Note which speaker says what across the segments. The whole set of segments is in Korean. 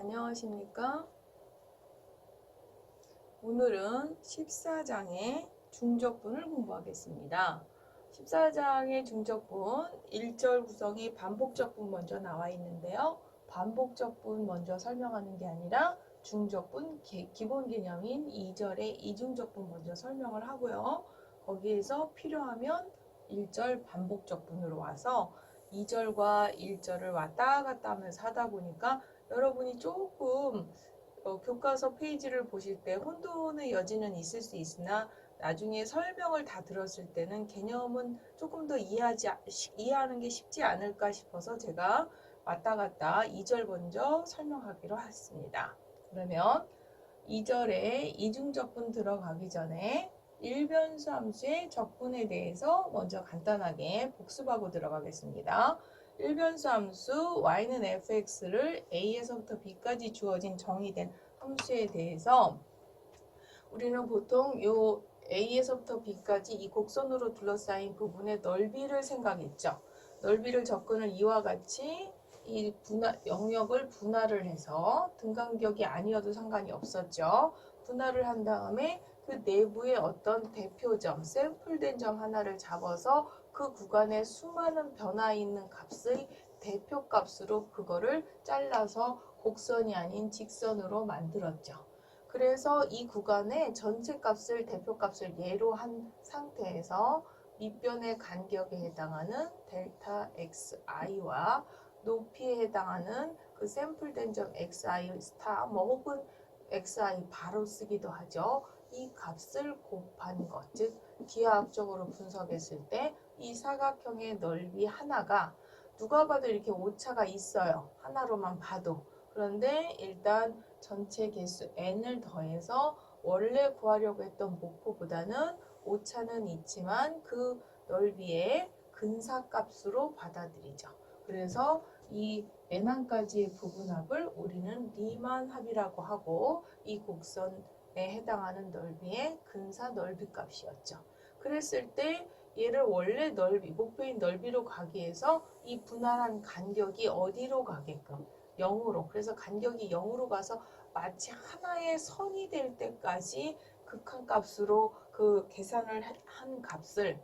Speaker 1: 안녕하십니까? 오늘은 14장의 중적분을 공부하겠습니다. 14장의 중적분 1절 구성이 반복적분 먼저 나와 있는데요. 반복적분 먼저 설명하는 게 아니라 중적분 기본 개념인 2절의 이중적분 먼저 설명을 하고요. 거기에서 필요하면 1절 반복적분으로 와서 2절과 1절을 왔다 갔다 하면서 하다 보니까 여러분이 조금 교과서 페이지를 보실 때 혼돈의 여지는 있을 수 있으나 나중에 설명을 다 들었을 때는 개념은 조금 더 이해하는 게 쉽지 않을까 싶어서 제가 왔다 갔다 2절 먼저 설명하기로 했습니다. 그러면 2절에 이중적분 들어가기 전에 일변수 함수의 적분에 대해서 먼저 간단하게 복습하고 들어가겠습니다. 일변수 함수 y는 fx를 a에서부터 b까지 주어진 정의된 함수에 대해서 우리는 보통 요 a에서부터 b까지 이 곡선으로 둘러싸인 부분의 넓이를 생각했죠. 넓이를 접근을 이와 같이 이 영역을 분할을 해서 등간격이 아니어도 상관이 없었죠. 분할을 한 다음에 그 내부의 어떤 대표점, 샘플된 점 하나를 잡아서 그 구간에 수많은 변화 있는 값의 대표값으로 그거를 잘라서 곡선이 아닌 직선으로 만들었죠. 그래서 이 구간의 전체 값을 대표값을 예로 한 상태에서 밑변의 간격에 해당하는 델타 xi와 높이에 해당하는 그 샘플된 점 xi 스타 혹은 xi 바로 쓰기도 하죠. 이 값을 곱한 것, 즉 기하학적으로 분석했을 때 이 사각형의 넓이 하나가 누가 봐도 이렇게 오차가 있어요. 하나로만 봐도. 그런데 일단 전체 개수 n을 더해서 원래 구하려고 했던 목표보다는 오차는 있지만 그 넓이의 근사값으로 받아들이죠. 그래서 이 n항까지의 부분합을 우리는 리만 합이라고 하고 이 곡선에 해당하는 넓이의 근사 넓이 값이었죠. 그랬을 때 얘를 원래 목표인 넓이로 가기 위해서 이 분할한 간격이 어디로 가게끔 0으로, 그래서 간격이 0으로 가서 마치 하나의 선이 될 때까지 극한값으로 그 계산을 한 값을,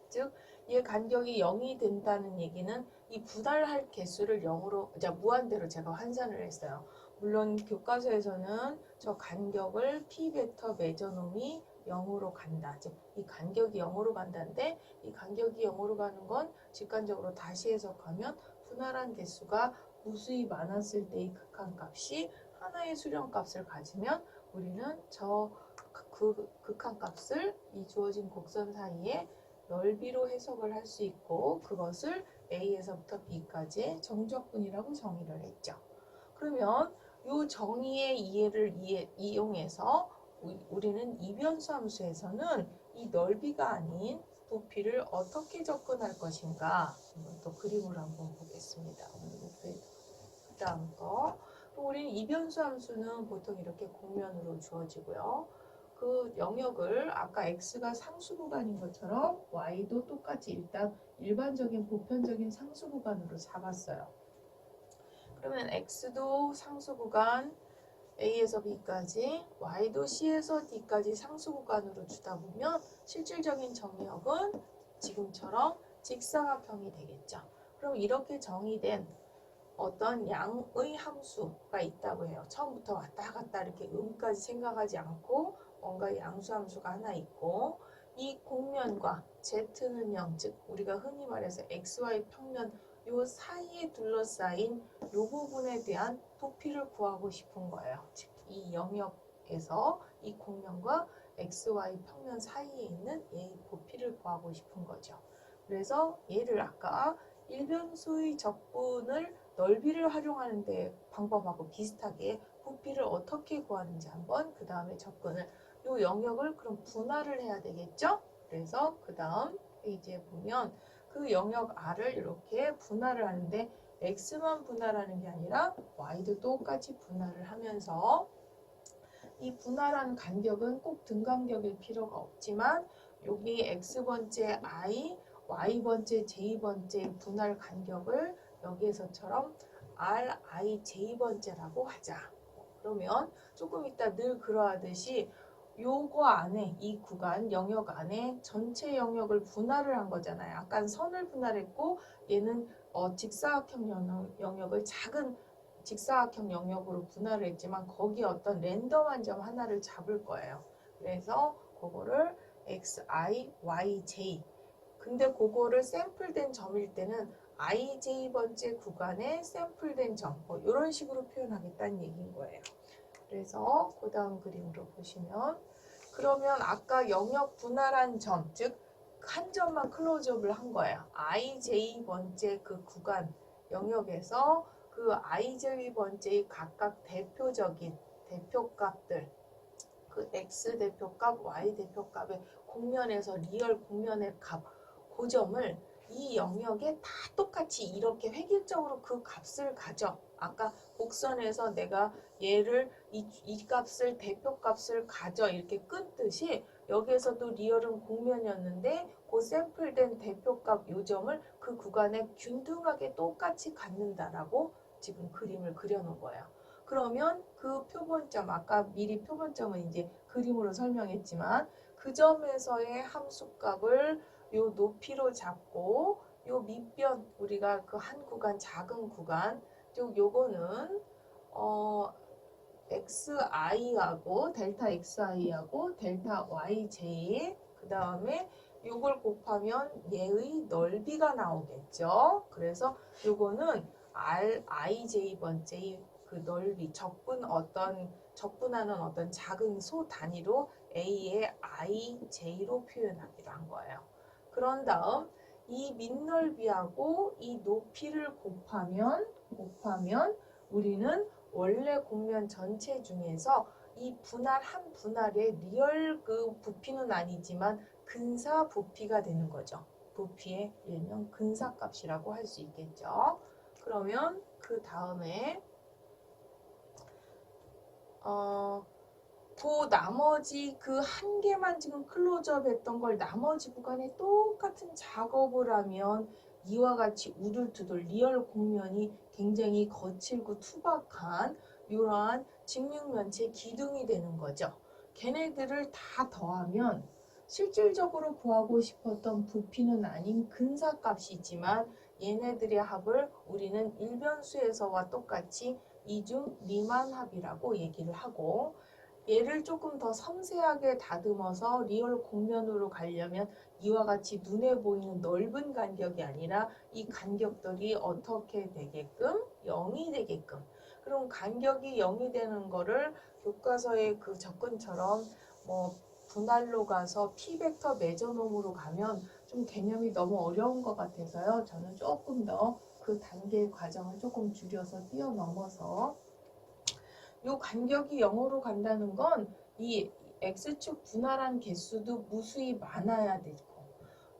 Speaker 1: 즉 얘 간격이 0이 된다는 얘기는 이 분할할 개수를 0으로 무한대로 제가 환산을 했어요. 물론 교과서에서는 저 간격을 p 벡터 매저놈이 0으로 간다. 즉 이 간격이 0으로 간다는데 이 간격이 0으로 가는 건 직관적으로 다시 해석하면 분할한 개수가 무수히 많았을 때의 극한값이 하나의 수렴값을 가지면 우리는 그 극한값을 이 주어진 곡선 사이에 넓이로 해석을 할 수 있고 그것을 A에서부터 B까지의 정적분이라고 정의를 했죠. 그러면 이 정의의 이해를 이용해서 우리는 이변수 함수에서는 이 넓이가 아닌 부피를 어떻게 접근할 것인가 또 그림을 한번 보겠습니다. 그 다음 거. 우리는 이변수 함수는 보통 이렇게 곡면으로 주어지고요. 그 영역을 아까 x가 상수 구간인 것처럼 y도 똑같이 일단 일반적인 보편적인 상수 구간으로 잡았어요. 그러면 x도 상수 구간 a에서 b까지, y도 c에서 d까지 상수 구간으로 주다 보면 실질적인 정역은 지금처럼 직사각형이 되겠죠. 그럼 이렇게 정의된 어떤 양의 함수가 있다고 해요. 처음부터 왔다 갔다 이렇게 음까지 생각하지 않고 뭔가 양수 함수가 하나 있고 이 곡면과 z는 0, 즉 우리가 흔히 말해서 xy 평면 요 사이에 둘러싸인 요 부분에 대한 부피를 구하고 싶은 거예요. 즉 이 영역에서 이 곡면과 xy 평면 사이에 있는 얘의 부피를 구하고 싶은 거죠. 그래서 얘를 아까 일변수의 적분을 넓이를 활용하는 데 방법하고 비슷하게 부피를 어떻게 구하는지 한번 그 다음에 접근을 이 영역을 그럼 분할을 해야 되겠죠? 그래서 그 다음 페이지에 보면 그 영역 R을 이렇게 분할을 하는데 X만 분할하는 게 아니라 Y도 똑같이 분할을 하면서 이 분할한 간격은 꼭 등간격일 필요가 없지만 여기 X번째 I, Y번째, J번째 분할 간격을 여기에서처럼 Rij번째라고 하자. 그러면 조금 이따 늘 그러하듯이 요거 안에 이 구간 영역 안에 전체 영역을 분할을 한 거잖아요. 아까 선을 분할했고 얘는 직사각형 영역을 작은 직사각형 영역으로 분할을 했지만 거기에 어떤 랜덤한 점 하나를 잡을 거예요. 그래서 그거를 xi, yj. 근데 그거를 샘플된 점일 때는 ij번째 구간에 샘플된 점, 이런 식으로 표현하겠다는 얘기인 거예요. 그래서 그 다음 그림으로 보시면 그러면 아까 영역 분할한 점, 즉 한 점만 클로즈업을 한 거예요. ij번째 그 구간 영역에서 그 ij번째의 각각 대표적인 대표값들, 그 x 대표값, y 대표값의 공면에서 리얼 공면의 값, 그 점을 이 영역에 다 똑같이 이렇게 획일적으로 그 값을 가져. 아까 곡선에서 내가 얘를 이 값을 대표값을 가져 이렇게 끊듯이 여기에서도 리얼은 공면이었는데 그 샘플된 대표값 요점을 그 구간에 균등하게 똑같이 갖는다라고 지금 그림을 그려놓은 거예요. 그러면 그 표본점, 아까 미리 표본점은 이제 그림으로 설명했지만 그 점에서의 함수값을 요 높이로 잡고 요 밑변 우리가 그 한 구간 작은 구간 즉 요거는 xi하고 델타 xi하고 델타 yj 그 다음에 요걸 곱하면 얘의 넓이가 나오겠죠. 그래서 요거는 rij번째 그 넓이 적분하는 어떤 작은 소 단위로 a의 ij로 표현하기로 한 거예요. 그런 다음 이 밑넓이하고 이 높이를 곱하면 우리는 원래 곡면 전체 중에서 이 분할 한 분할의 리얼 그 부피는 아니지만 근사 부피가 되는 거죠. 부피의 일명 근사값이라고 할 수 있겠죠. 그러면 그 다음에 그 나머지 그 한 개만 지금 클로즈업 했던 걸 나머지 구간에 똑같은 작업을 하면 이와 같이 우둘투둘 리얼 곡면이 굉장히 거칠고 투박한 이러한 직육면체 기둥이 되는 거죠. 걔네들을 다 더하면 실질적으로 구하고 싶었던 부피는 아닌 근사값이지만 얘네들의 합을 우리는 일변수에서와 똑같이 이중 리만합이라고 얘기를 하고 얘를 조금 더 섬세하게 다듬어서 리얼 곡면으로 가려면 이와 같이 눈에 보이는 넓은 간격이 아니라 이 간격들이 어떻게 되게끔 0이 되게끔 그럼 간격이 0이 되는 거를 교과서의 그 접근처럼 뭐 분할로 가서 P벡터 메저놈으로 가면 좀 개념이 너무 어려운 것 같아서요. 저는 조금 더 그 단계 과정을 조금 줄여서 뛰어넘어서 이 간격이 0으로 간다는 건 이 X축 분할한 개수도 무수히 많아야 되고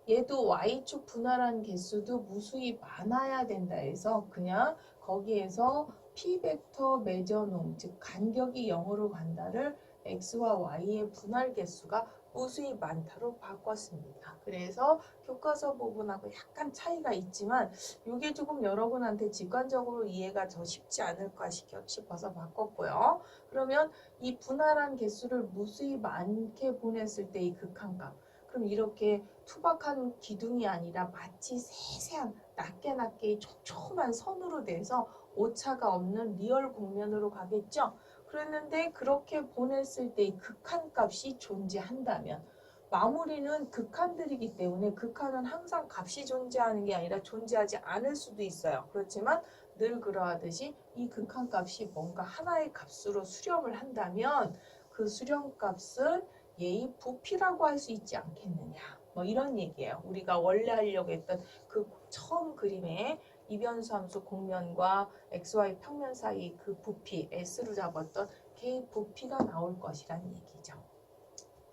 Speaker 1: 얘도 Y축 분할한 개수도 무수히 많아야 된다 해서 그냥 거기에서 P벡터 메저놈 즉 간격이 0으로 간다를 X와 Y의 분할 개수가 무수히 많다로 바꿨습니다. 그래서 교과서 부분하고 약간 차이가 있지만 이게 조금 여러분한테 직관적으로 이해가 더 쉽지 않을까 싶어서 바꿨고요. 그러면 이 분할한 개수를 무수히 많게 보냈을 때 이 극한값 그럼 이렇게 투박한 기둥이 아니라 마치 세세한 낮게 촘촘한 선으로 돼서 오차가 없는 리얼 곡면으로 가겠죠. 그랬는데 그렇게 보냈을 때 이 극한값이 존재한다면 마무리는 극한들이기 때문에 극한은 항상 값이 존재하는 게 아니라 존재하지 않을 수도 있어요. 그렇지만 늘 그러하듯이 이 극한값이 뭔가 하나의 값으로 수렴을 한다면 그 수렴값은 얘의 부피라고 할 수 있지 않겠느냐. 뭐 이런 얘기예요. 우리가 원래 하려고 했던 그 처음 그림의 이변수 함수 곡면과 xy 평면 사이 그 부피 s로 잡았던 걔의 부피가 나올 것이란 얘기죠.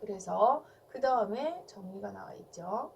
Speaker 1: 그래서 그 다음에 정리가 나와 있죠.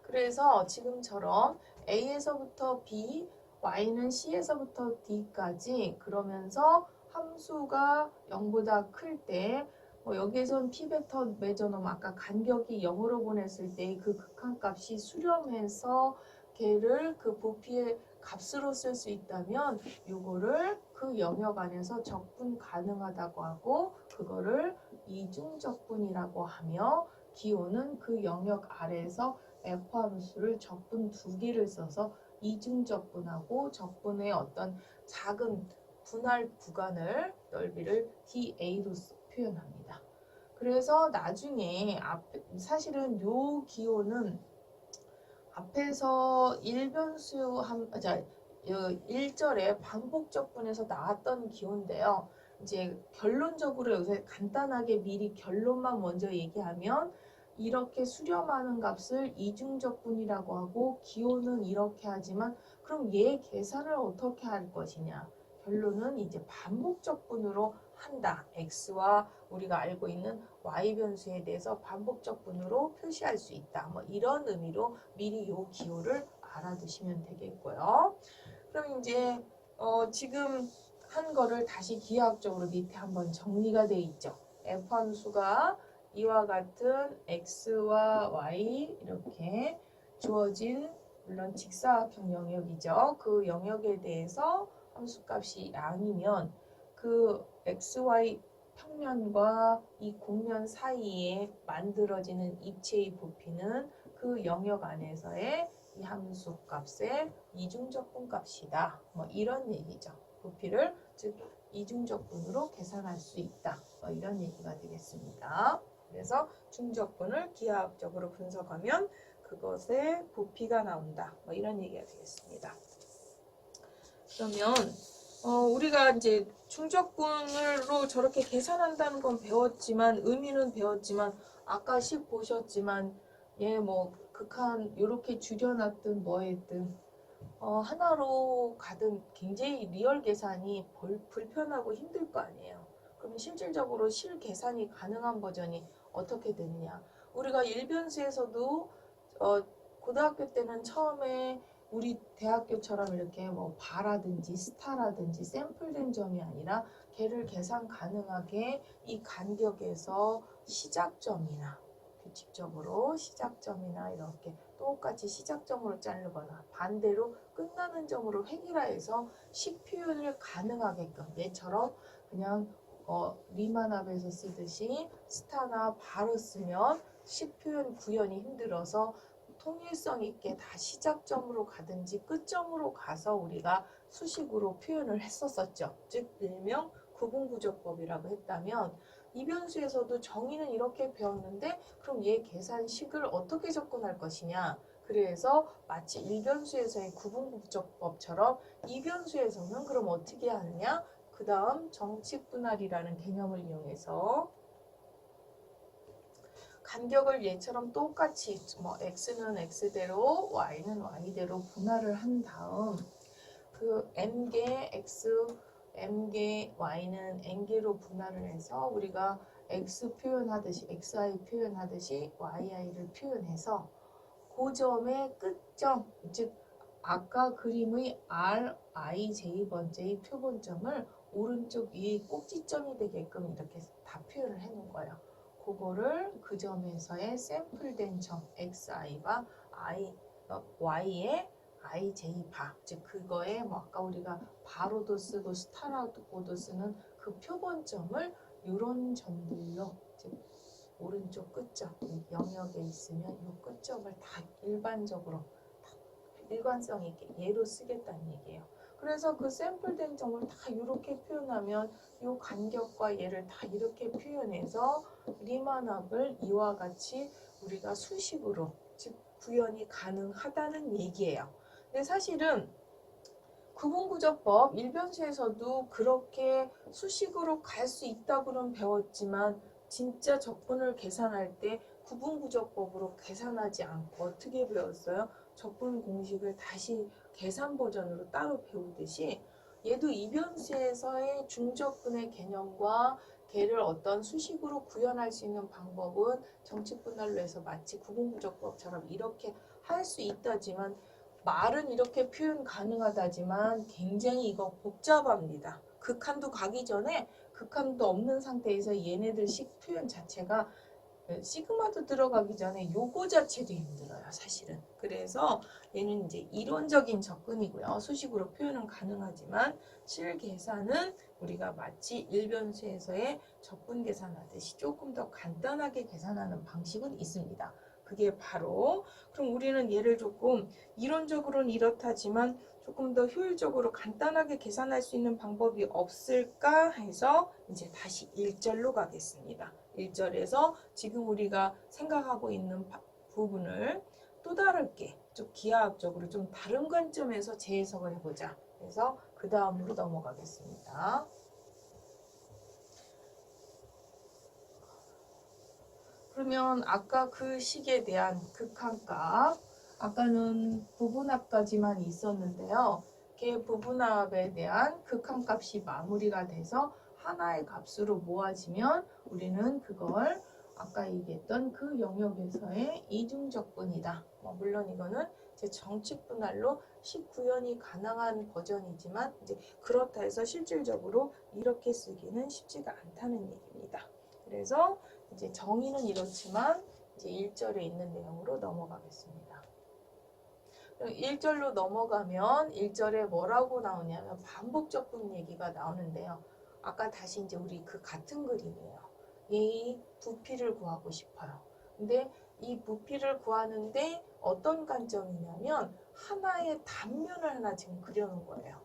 Speaker 1: 그래서 지금처럼 A에서부터 B, Y는 C에서부터 D까지 그러면서 함수가 0보다 클 때 여기에선 P벡터 매저넘 아까 간격이 0으로 보냈을 때 그 극한값이 수렴해서 걔를 그 부피의 값으로 쓸 수 있다면 요거를 그 영역 안에서 적분 가능하다고 하고 그거를 이중적분이라고 하며 기호는 그 영역 아래에서 F 함수를 적분 2개를 써서 이중적분하고 적분의 어떤 작은 분할 구간을 넓이를 dA로 표현합니다. 그래서 나중에 사실은 요 기호는 앞에서 일변수 1절에 반복적분에서 나왔던 기호인데요. 이제 결론적으로 요새 간단하게 미리 결론만 먼저 얘기하면 이렇게 수렴하는 값을 이중적분이라고 하고 기호는 이렇게 하지만 그럼 얘 계산을 어떻게 할 것이냐. 결론은 이제 반복적분으로 한다. x와 우리가 알고 있는 y 변수에 대해서 반복적분으로 표시할 수 있다. 뭐 이런 의미로 미리 요 기호를 알아두시면 되겠고요. 그럼 이제 지금 한 거를 다시 기하학적으로 밑에 한번 정리가 돼 있죠. f 함수가 이와 같은 x와 y 이렇게 주어진 물론 직사각형 영역이죠. 그 영역에 대해서 함수값이 양이면 그 xy 평면과 이 곡면 사이에 만들어지는 입체의 부피는 그 영역 안에서의 이 함수 값의 이중적분 값이다. 뭐 이런 얘기죠. 부피를 즉 이중적분으로 계산할 수 있다. 뭐 이런 얘기가 되겠습니다. 그래서 중적분을 기하학적으로 분석하면 그것의 부피가 나온다. 뭐 이런 얘기가 되겠습니다. 그러면 우리가 이제 중적분으로 저렇게 계산한다는 건 배웠지만 의미는 배웠지만 아까 식 보셨지만 뭐 극한 이렇게 줄여놨든 뭐 했든 하나로 가든 굉장히 리얼 계산이 불편하고 힘들 거 아니에요. 그럼 실질적으로 실 계산이 가능한 버전이 어떻게 되느냐. 우리가 일변수에서도 고등학교 때는 처음에 우리 대학교처럼 이렇게 뭐 바라든지 스타라든지 샘플된 점이 아니라 걔를 계산 가능하게 이 간격에서 시작점이나 규칙적으로 시작점이나 이렇게 똑같이 시작점으로 자르거나 반대로 끝나는 점으로 획일화해서 식 표현을 가능하게끔 얘처럼 그냥 리만 합에서 쓰듯이 스타나 바로 쓰면 식 표현 구현이 힘들어서 통일성 있게 다 시작점으로 가든지 끝점으로 가서 우리가 수식으로 표현을 했었었죠. 즉 일명 구분구조법이라고 했다면 이변수에서도 정의는 이렇게 배웠는데 그럼 얘 계산식을 어떻게 접근할 것이냐. 그래서 마치 일변수에서의 구분구조법처럼 이변수에서는 그럼 어떻게 하느냐. 그 다음 정칙분할이라는 개념을 이용해서 간격을 얘처럼 똑같이 뭐 x는 x대로 y는 y대로 분할을 한 다음 그 m개 x, m개 y는 n개로 분할을 해서 우리가 x 표현하듯이 xi 표현하듯이 yi를 표현해서 그 점의 끝점 즉 아까 그림의 r, i, j번째의 표본점을 오른쪽 위의 꼭지점이 되게끔 이렇게 다 표현을 해 놓은 거예요. 그거를 그 점에서의 샘플된 점 xi와 y의 ij바 즉 그거에 뭐 아까 우리가 바로도 쓰고 스타라고도 쓰는 그 표본점을 이런 점들로 즉 오른쪽 끝점 영역에 있으면 이 끝점을 다 일반적으로 일관성 있게 얘로 쓰겠다는 얘기예요. 그래서 그 샘플된 점을 다 이렇게 표현하면 이 간격과 얘를 다 이렇게 표현해서 리만합을 이와 같이 우리가 수식으로 즉 구현이 가능하다는 얘기예요. 근데 사실은 구분구조법 일변수에서도 그렇게 수식으로 갈 수 있다고는 배웠지만 진짜 적분을 계산할 때 구분구조법으로 계산하지 않고 어떻게 배웠어요? 적분 공식을 다시 계산 버전으로 따로 배우듯이 얘도 이변수에서의 중적분의 개념과 걔를 어떤 수식으로 구현할 수 있는 방법은 정칙분할로 해서 마치 구분구조법처럼 이렇게 할 수 있다지만 말은 이렇게 표현 가능하다지만 굉장히 이거 복잡합니다. 극한도 가기 전에 극한도 없는 상태에서 얘네들 식 표현 자체가 시그마도 들어가기 전에 요거 자체도 힘들어요, 사실은. 그래서 얘는 이제 이론적인 접근이고요. 수식으로 표현은 가능하지만 실계산은 우리가 마치 일변수에서의 적분 계산하듯이 조금 더 간단하게 계산하는 방식은 있습니다. 그게 바로 그럼 우리는 얘를 조금 이론적으로는 이렇다지만 조금 더 효율적으로 간단하게 계산할 수 있는 방법이 없을까 해서 이제 다시 1절로 가겠습니다. 1절에서 지금 우리가 생각하고 있는 부분을 또 다르게 좀 기하학적으로 좀 다른 관점에서 재해석을 해보자. 그래서 그 다음으로 넘어가겠습니다. 그러면 아까 그 식에 대한 극한값, 아까는 부분합까지만 있었는데요. 걔 부분합에 대한 극한값이 마무리가 돼서 하나의 값으로 모아지면 우리는 그걸 아까 얘기했던 그 영역에서의 이중적분이다. 물론 이거는 제 정칙 분할로 식 구현이 가능한 버전이지만 이제 그렇다 해서 실질적으로 이렇게 쓰기는 쉽지가 않다는 얘기입니다. 그래서 이제 정의는 이렇지만 이제 1절에 있는 내용으로 넘어가겠습니다. 1절로 넘어가면 1절에 뭐라고 나오냐면 반복적분 얘기가 나오는데요. 아까 다시 이제 우리 그 같은 그림이에요. 이 부피를 구하고 싶어요. 근데 이 부피를 구하는데 어떤 관점이냐면 하나의 단면을 하나 지금 그려놓은 거예요.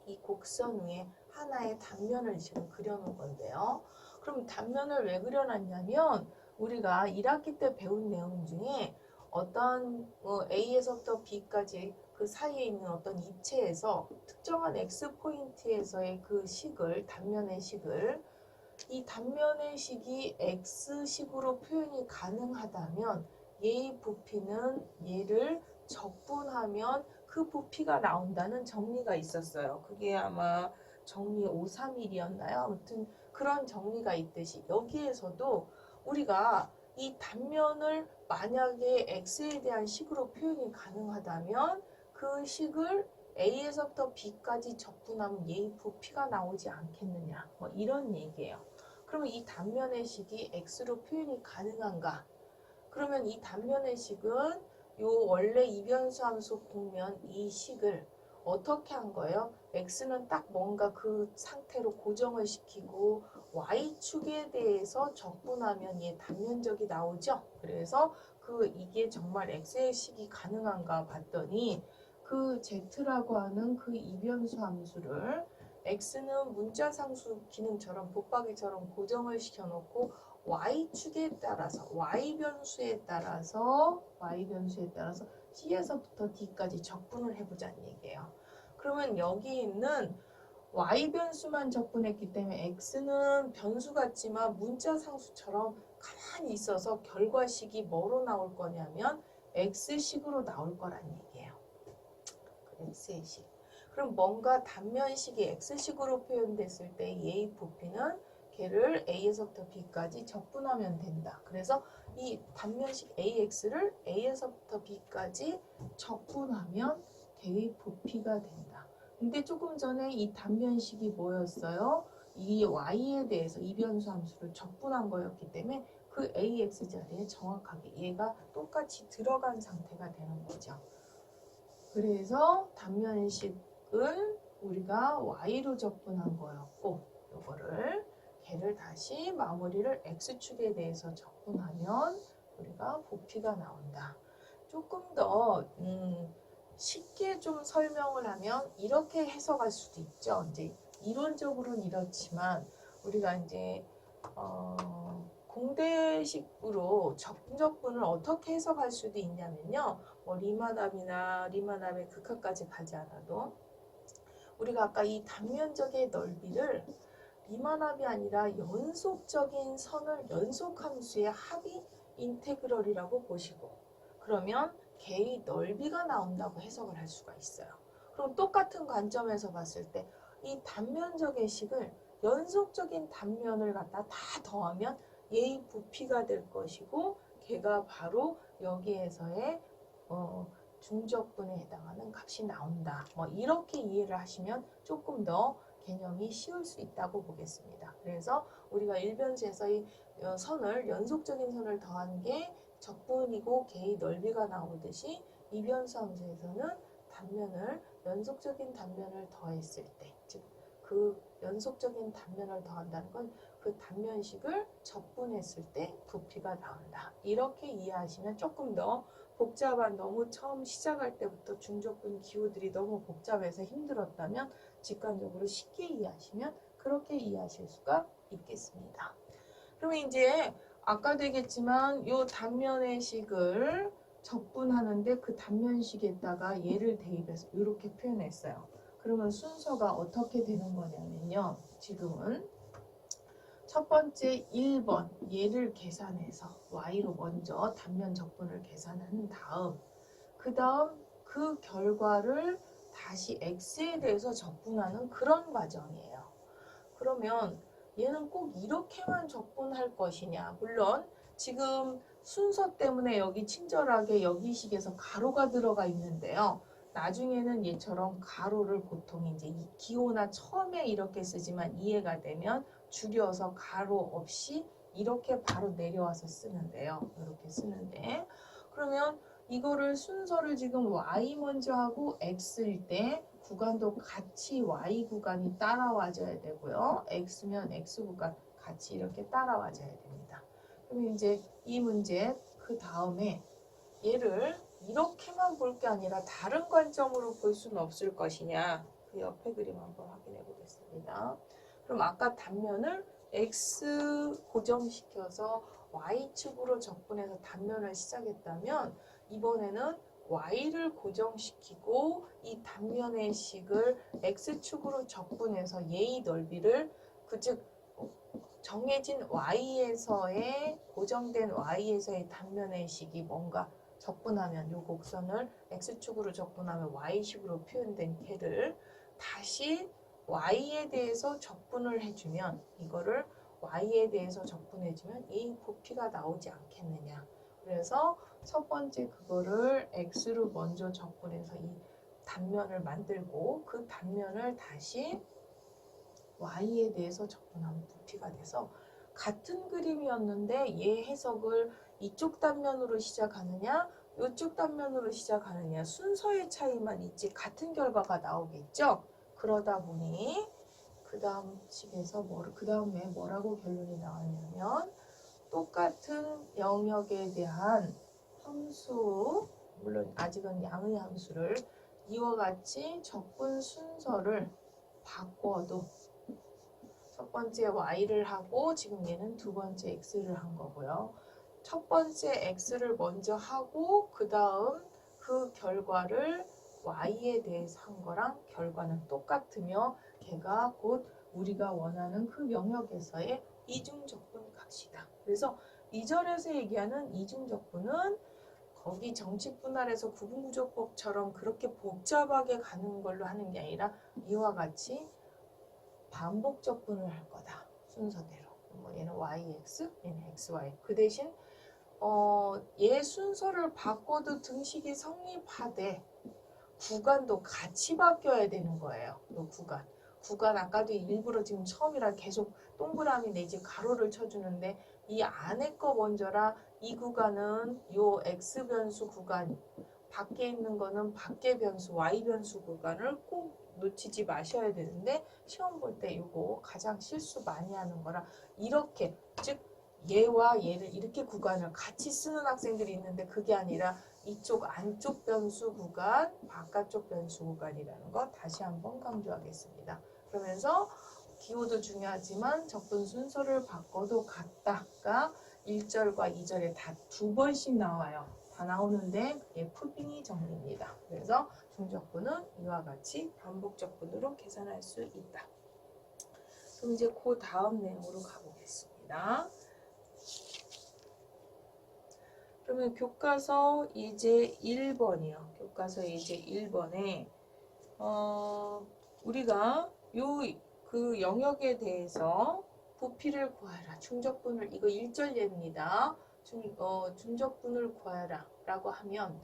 Speaker 1: 이 곡선 위에 하나의 단면을 지금 그려놓은 건데요. 그럼 단면을 왜 그려놨냐면 우리가 1학기 때 배운 내용 중에 어떤 A에서부터 B까지 그 사이에 있는 어떤 입체에서 특정한 X 포인트에서의 그 식을 단면의 식을 이 단면의 식이 X식으로 표현이 가능하다면 얘의 부피는 얘를 적분하면 그 부피가 나온다는 정리가 있었어요. 그게 아마 정리 531이었나요? 아무튼 그런 정리가 있듯이 여기에서도 우리가 이 단면을 만약에 X에 대한 식으로 표현이 가능하다면 그 식을 A에서부터 B까지 적분하면 얘의 부피가 나오지 않겠느냐. 이런 얘기예요. 그러면 이 단면의 식이 X로 표현이 가능한가? 그러면 이 단면의 식은 요 원래 이변수 함수 보면 이 식을 어떻게 한 거예요? X는 딱 뭔가 그 상태로 고정을 시키고 Y축에 대해서 적분하면 얘 단면적이 나오죠? 그래서 이게 정말 X의 식이 가능한가 봤더니 그 Z라고 하는 그 이변수 함수를 X는 문자상수 기능처럼 붙박이처럼 고정을 시켜놓고 Y축에 따라서 Y변수에 따라서 C에서부터 D까지 적분을 해보자는 얘기예요. 그러면 여기 있는 Y변수만 적분했기 때문에 X는 변수 같지만 문자상수처럼 가만히 있어서 결과식이 뭐로 나올 거냐면 X식으로 나올 거란 얘기예요. X의 식. 그럼 뭔가 단면식이 X식으로 표현됐을 때 얘의 부피는 걔를 A에서부터 B까지 적분하면 된다. 그래서 이 단면식 AX를 A에서부터 B까지 적분하면 걔의 부피가 된다. 근데 조금 전에 이 단면식이 뭐였어요? 이 Y에 대해서 이변수 함수를 적분한 거였기 때문에 그 AX 자리에 정확하게 얘가 똑같이 들어간 상태가 되는 거죠. 그래서 단면식은 우리가 Y로 적분한 거였고 요거를 걔를 다시 마무리를 X축에 대해서 적분하면 우리가 부피가 나온다. 조금 더 쉽게 좀 설명을 하면 이렇게 해석할 수도 있죠. 이제 이론적으로는 이렇지만 우리가 이제 공대식으로 적분을 어떻게 해석할 수도 있냐면요. 리만압이나 리만압의 극한까지 가지 않아도 우리가 아까 이 단면적의 넓이를 리만압이 아니라 연속적인 선을 연속함수의 합이 인테그럴이라고 보시고 그러면 걔의 넓이가 나온다고 해석을 할 수가 있어요. 그럼 똑같은 관점에서 봤을 때 이 단면적의 식을 연속적인 단면을 갖다 다 더하면 얘의 부피가 될 것이고 걔가 바로 여기에서의 중적분에 해당하는 값이 나온다. 이렇게 이해를 하시면 조금 더 개념이 쉬울 수 있다고 보겠습니다. 그래서 우리가 일변수에서 이 선을 연속적인 선을 더한 게 적분이고 개의 넓이가 나오듯이 이변수 함수에서는 단면을 연속적인 단면을 더했을 때, 즉 그 연속적인 단면을 더한다는 건 그 단면식을 적분했을 때 부피가 나온다. 이렇게 이해하시면 조금 더 복잡한, 너무 처음 시작할 때부터 중적분 기호들이 너무 복잡해서 힘들었다면 직관적으로 쉽게 이해하시면 그렇게 이해하실 수가 있겠습니다. 그러면 이제 아까도 얘기했지만 이 단면의 식을 적분하는데 그 단면식에다가 얘를 대입해서 이렇게 표현했어요. 그러면 순서가 어떻게 되는 거냐면요. 지금은 첫 번째 1번 얘를 계산해서 y로 먼저 단면 적분을 계산한 다음 그 다음 그 결과를 다시 x에 대해서 적분하는 그런 과정이에요. 그러면 얘는 꼭 이렇게만 적분할 것이냐? 물론 지금 순서 때문에 여기 친절하게 여기식에서 가로가 들어가 있는데요. 나중에는 얘처럼 가로를 보통 이제 이 기호나 처음에 이렇게 쓰지만 이해가 되면 줄여서 가로 없이 이렇게 바로 내려와서 쓰는데요. 이렇게 쓰는데 그러면 이거를 순서를 지금 y 먼저 하고 x일 때 구간도 같이 y 구간이 따라와줘야 되고요. x면 x 구간 같이 이렇게 따라와줘야 됩니다. 그럼 이제 이 문제 그 다음에 얘를 이렇게만 볼 게 아니라 다른 관점으로 볼 수는 없을 것이냐. 그 옆에 그림 한번 확인해 보겠습니다. 그럼 아까 단면을 x 고정시켜서 y축으로 적분해서 단면을 시작했다면 이번에는 y를 고정시키고 이 단면의 식을 x축으로 적분해서 얘의 넓이를 즉 정해진 y에서의 고정된 y에서의 단면의 식이 뭔가 적분하면 이 곡선을 x축으로 적분하면 y식으로 표현된 걔를 다시 y에 대해서 적분을 해주면 이거를 y에 대해서 적분해주면 이 부피가 나오지 않겠느냐. 그래서 첫 번째 그거를 x로 먼저 적분해서 이 단면을 만들고 그 단면을 다시 y에 대해서 적분하면 부피가 돼서 같은 그림이었는데 얘 해석을 이쪽 단면으로 시작하느냐 이쪽 단면으로 시작하느냐 순서의 차이만 있지 같은 결과가 나오겠죠. 그러다 보니 그 다음 식에서 그 다음에 뭐라고 결론이 나왔냐면 똑같은 영역에 대한 함수, 물론 아직은 양의 함수를 이와 같이 적분 순서를 바꿔도 첫 번째 y를 하고 지금 얘는 두 번째 x를 한 거고요. 첫 번째 x를 먼저 하고 그 다음 그 결과를 y에 대해서 한 거랑 결과는 똑같으며 걔가 곧 우리가 원하는 그 영역에서의 이중적분 값이다. 그래서 2절에서 얘기하는 이중적분은 거기 정칙분할에서 구분구조법처럼 그렇게 복잡하게 가는 걸로 하는 게 아니라 이와 같이 반복적분을 할 거다. 순서대로. 뭐 얘는 yx, 얘는 xy. 그 대신 얘 순서를 바꿔도 등식이 성립하되 구간도 같이 바뀌어야 되는 거예요. 이 구간. 구간 아까도 일부러 지금 처음이라 계속 동그라미 내지 가로를 쳐주는데 이 안에 거 먼저라 이 구간은 요 x 변수 구간 밖에 있는 거는 밖에 변수 y 변수 구간을 꼭 놓치지 마셔야 되는데 시험 볼 때 이거 가장 실수 많이 하는 거라 이렇게 즉 얘와 얘를 이렇게 구간을 같이 쓰는 학생들이 있는데 그게 아니라 이쪽 안쪽 변수 구간, 바깥쪽 변수 구간이라는 거 다시 한번 강조하겠습니다. 그러면서 기호도 중요하지만 적분 순서를 바꿔도 같다가 1절과 2절에 다 두 번씩 나와요. 다 나오는데 그게 푸빙이 정리입니다. 그래서 중적분은 이와 같이 반복적분으로 계산할 수 있다. 그럼 이제 그 다음 내용으로 가보겠습니다. 그러면 교과서 예제 1번이요. 교과서 예제 1번에 우리가 그 영역에 대해서 부피를 구하라. 중적분을 이거 1절 예입니다. 중적분을 구하라 라고 하면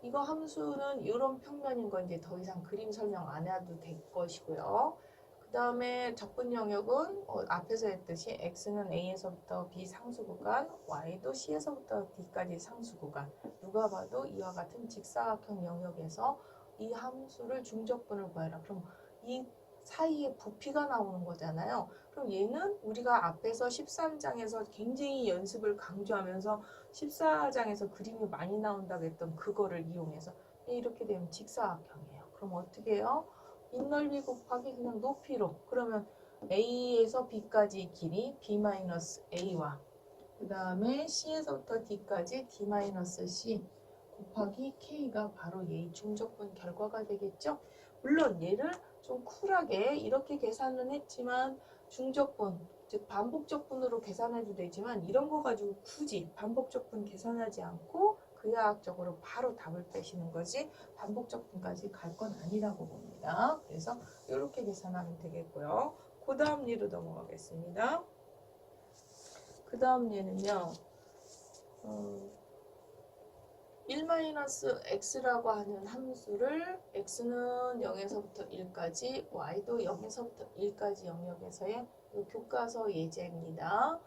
Speaker 1: 이거 함수는 이런 평면인 건 이제 더 이상 그림 설명 안 해도 될 것이고요. 그 다음에 적분 영역은 앞에서 했듯이 x는 a에서부터 b 상수 구간, y도 c에서부터 d까지 상수 구간. 누가 봐도 이와 같은 직사각형 영역에서 이 함수를 중적분을 구해라. 그럼 이 사이에 부피가 나오는 거잖아요. 그럼 얘는 우리가 앞에서 13장에서 굉장히 연습을 강조하면서 14장에서 그림이 많이 나온다고 했던 그거를 이용해서 이렇게 되면 직사각형이에요. 그럼 어떻게 해요? 윗넓이 곱하기 그냥 높이로. 그러면 A에서 B까지 길이 B-A와 그 다음에 C에서부터 D까지 D-C 곱하기 K가 바로 얘의 중적분 결과가 되겠죠. 물론 얘를 좀 쿨하게 이렇게 계산은 했지만 중적분, 즉 반복적분으로 계산해도 되지만 이런 거 가지고 굳이 반복적분 계산하지 않고 의학적으로 바로 답을 빼시는 거지 반복적분까지 갈 건 아니라고 봅니다. 그래서 이렇게 계산하면 되겠고요. 그 다음 예로 넘어가겠습니다. 그 다음 예는요. 1-x라고 하는 함수를 x는 0에서부터 1까지 y도 0에서부터 1까지 영역에서의 교과서 예제입니다.